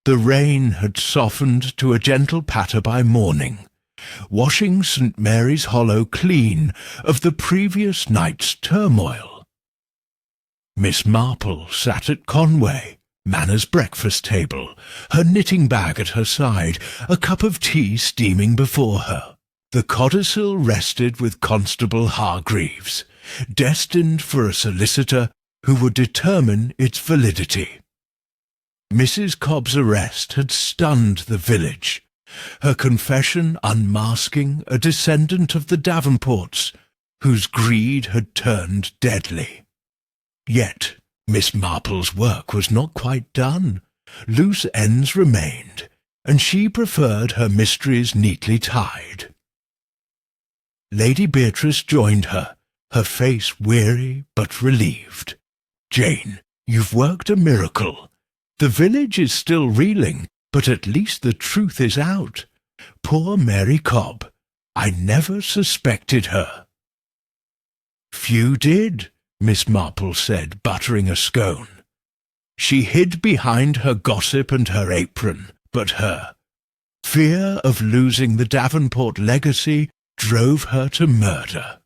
The rain had softened to a gentle patter by morning, washing St. Mary's Hollow clean of the previous night's turmoil. Miss Marple sat at Conway, Manor's breakfast table, her knitting bag at her side, a cup of tea steaming before her. The codicil rested with Constable Hargreaves, destined for a solicitor who would determine its validity. Mrs. Cobb's arrest had stunned the village, her confession unmasking a descendant of the Davenports, whose greed had turned deadly. Yet Miss Marple's work was not quite done. Loose ends remained, and she preferred her mysteries neatly tied. Lady Beatrice joined her, her face weary but relieved. Jane, you've worked a miracle. The village is still reeling, but at least the truth is out. Poor Mary Cobb. I never suspected her. Few did, Miss Marple said, buttering a scone. She hid behind her gossip and her apron, but her fear of losing the Davenport legacy drove her to murder.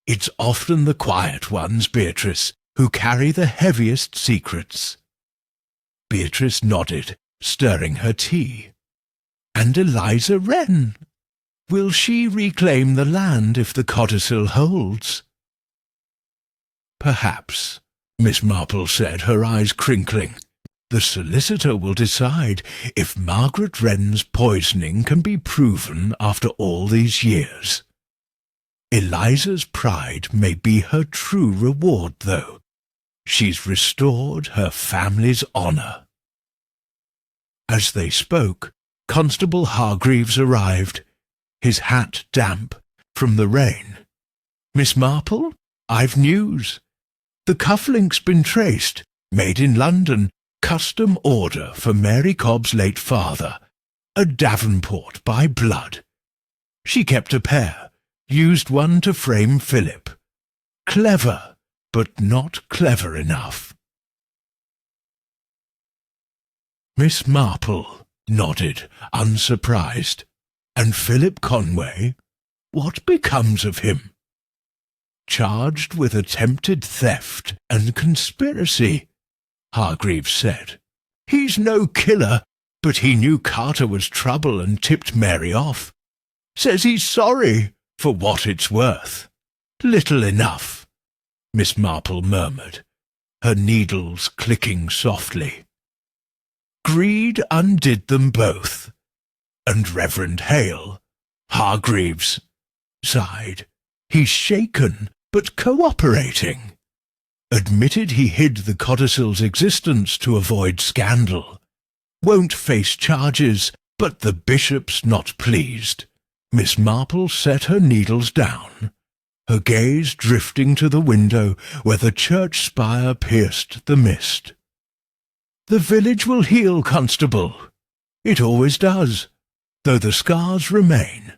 It's often the quiet ones, Beatrice, who carry the heaviest secrets. Beatrice nodded, stirring her tea. And Eliza Wren. Will she reclaim the land if the codicil holds? Perhaps, Miss Marple said, her eyes crinkling. The solicitor will decide if Margaret Wren's poisoning can be proven after all these years. Eliza's pride may be her true reward, though. She's restored her family's honour. As they spoke, Constable Hargreaves arrived, his hat damp from the rain. Miss Marple, I've news. The cufflink's been traced, made in London, custom order for Mary Cobb's late father, a Davenport by blood. She kept a pair, used one to frame Philip. Clever, but not clever enough. Miss Marple nodded, unsurprised. And Philip Conway? What becomes of him? Charged with attempted theft and conspiracy, Hargreaves said. He's no killer, but he knew Carter was trouble and tipped Mary off. Says he's sorry, for what it's worth. Little enough, Miss Marple murmured, her needles clicking softly. Greed undid them both, and Reverend Hale, Hargreaves, sighed. He's shaken, but cooperating. Admitted he hid the codicil's existence to avoid scandal. Won't face charges, but the bishop's not pleased. Miss Marple set her needles down, her gaze drifting to the window where the church spire pierced the mist. The village will heal, Constable. It always does, though the scars remain.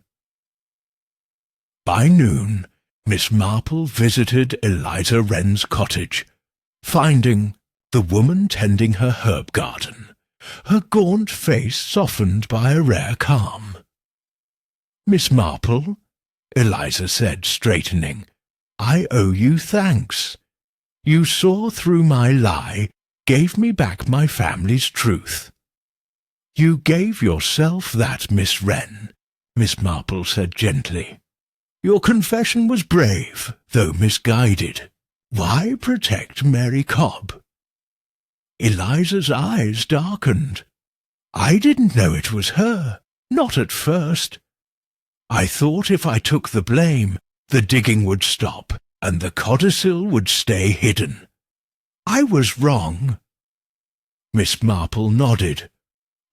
By noon, Miss Marple visited Eliza Wren's cottage, finding the woman tending her herb garden, her gaunt face softened by a rare calm. Miss Marple, Eliza said, straightening, I owe you thanks. You saw through my lie, gave me back my family's truth. You gave yourself that, Miss Wren, Miss Marple said gently. Your confession was brave, though misguided. Why protect Mary Cobb? Eliza's eyes darkened. I didn't know it was her, not at first. I thought if I took the blame, the digging would stop, and the codicil would stay hidden. I was wrong. Miss Marple nodded,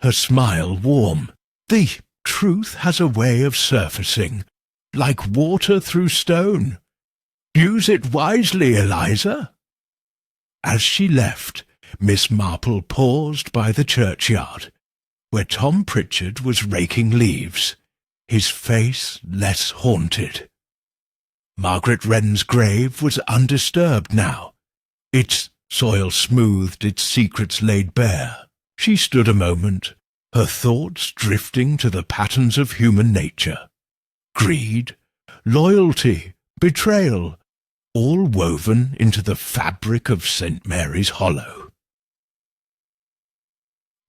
her smile warm. The truth has a way of surfacing, like water through stone. Use it wisely, Eliza. As she left, Miss Marple paused by the churchyard, where Tom Pritchard was raking leaves, his face less haunted. Margaret Wren's grave was undisturbed now, its soil smoothed, its secrets laid bare. She stood a moment, her thoughts drifting to the patterns of human nature. Greed, loyalty, betrayal, all woven into the fabric of St. Mary's Hollow.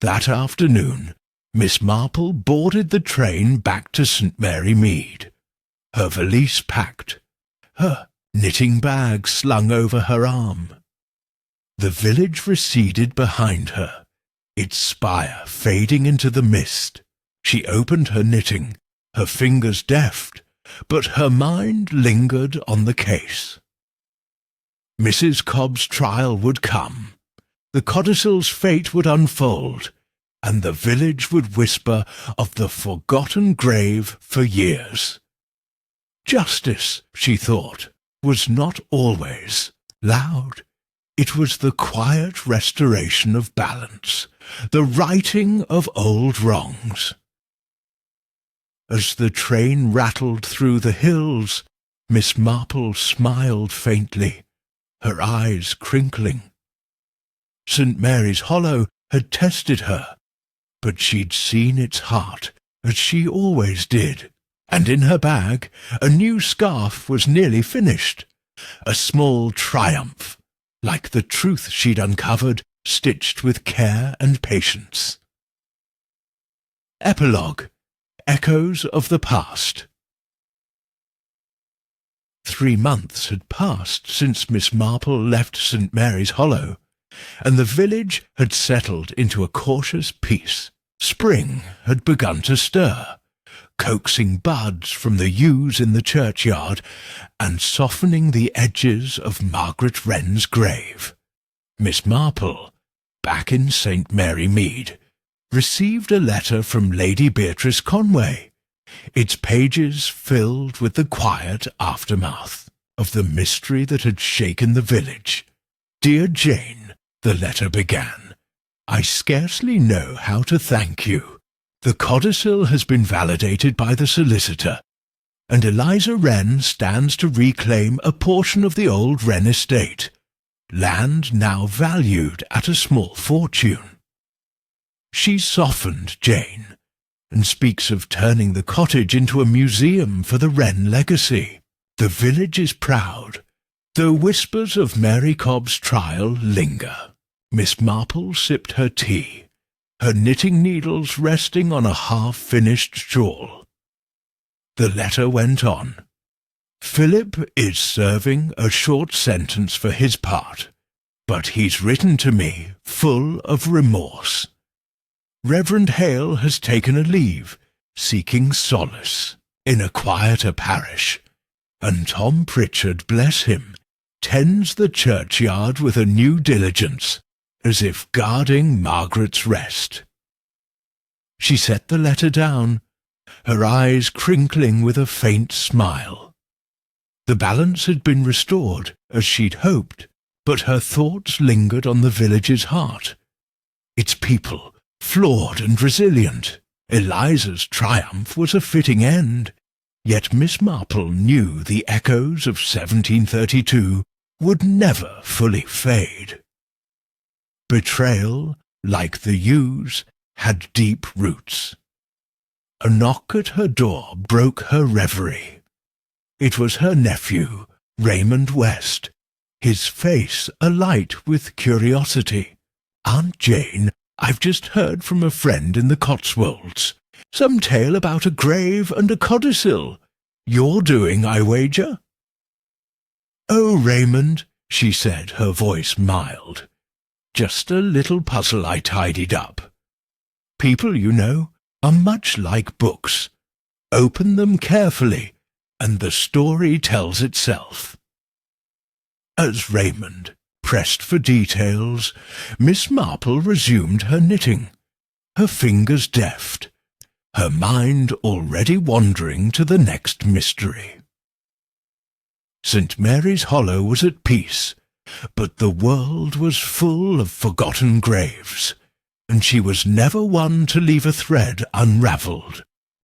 That afternoon, Miss Marple boarded the train back to St. Mary Mead, her valise packed, her knitting bag slung over her arm. The village receded behind her, its spire fading into the mist. She opened her knitting, her fingers deft, but her mind lingered on the case. Mrs. Cobb's trial would come, the codicil's fate would unfold, and the village would whisper of the forgotten grave for years. Justice, she thought, was not always loud. It was the quiet restoration of balance, the righting of old wrongs. As the train rattled through the hills, Miss Marple smiled faintly, her eyes crinkling. St. Mary's Hollow had tested her, but she'd seen its heart, as she always did, and in her bag a new scarf was nearly finished, a small triumph, like the truth she'd uncovered, stitched with care and patience. Epilogue. Echoes of the Past. 3 months had passed since Miss Marple left St. Mary's Hollow, and the village had settled into a cautious peace. Spring had begun to stir, coaxing buds from the yews in the churchyard and softening the edges of Margaret Wren's grave. Miss Marple, back in St. Mary Mead, received a letter from Lady Beatrice Conway, its pages filled with the quiet aftermath. of the mystery that had shaken the village. "Dear Jane," the letter began, "I scarcely know how to thank you. The codicil has been validated by the solicitor, and Eliza Wren stands to reclaim a portion of the old Wren estate, land now valued at a small fortune." She softened Jane, and speaks of turning the cottage into a museum for the Wren legacy. The village is proud, though whispers of Mary Cobb's trial linger. Miss Marple sipped her tea, her knitting needles resting on a half-finished shawl. The letter went on. "Philip is serving a short sentence for his part, but he's written to me full of remorse. Reverend Hale has taken a leave, seeking solace in a quieter parish, and Tom Pritchard, bless him, tends the churchyard with a new diligence, as if guarding Margaret's rest." She set the letter down, her eyes crinkling with a faint smile. The balance had been restored, as she'd hoped, but her thoughts lingered on the village's heart. Its people, flawed and resilient. Eliza's triumph was a fitting end, yet Miss Marple knew the echoes of 1732 would never fully fade. Betrayal, like the yews, had deep roots. A knock at her door broke her reverie. It was her nephew, Raymond West, his face alight with curiosity. "Aunt Jane, I've just heard from a friend in the Cotswolds. Some tale about a grave and a codicil. Your doing, I wager?" "Oh, Raymond," she said, her voice mild. "Just a little puzzle I tidied up. People, you know, are much like books. Open them carefully, and the story tells itself." As Raymond pressed for details, Miss Marple resumed her knitting, her fingers deft, her mind already wandering to the next mystery. St. Mary's Hollow was at peace, but the world was full of forgotten graves, and she was never one to leave a thread unravelled.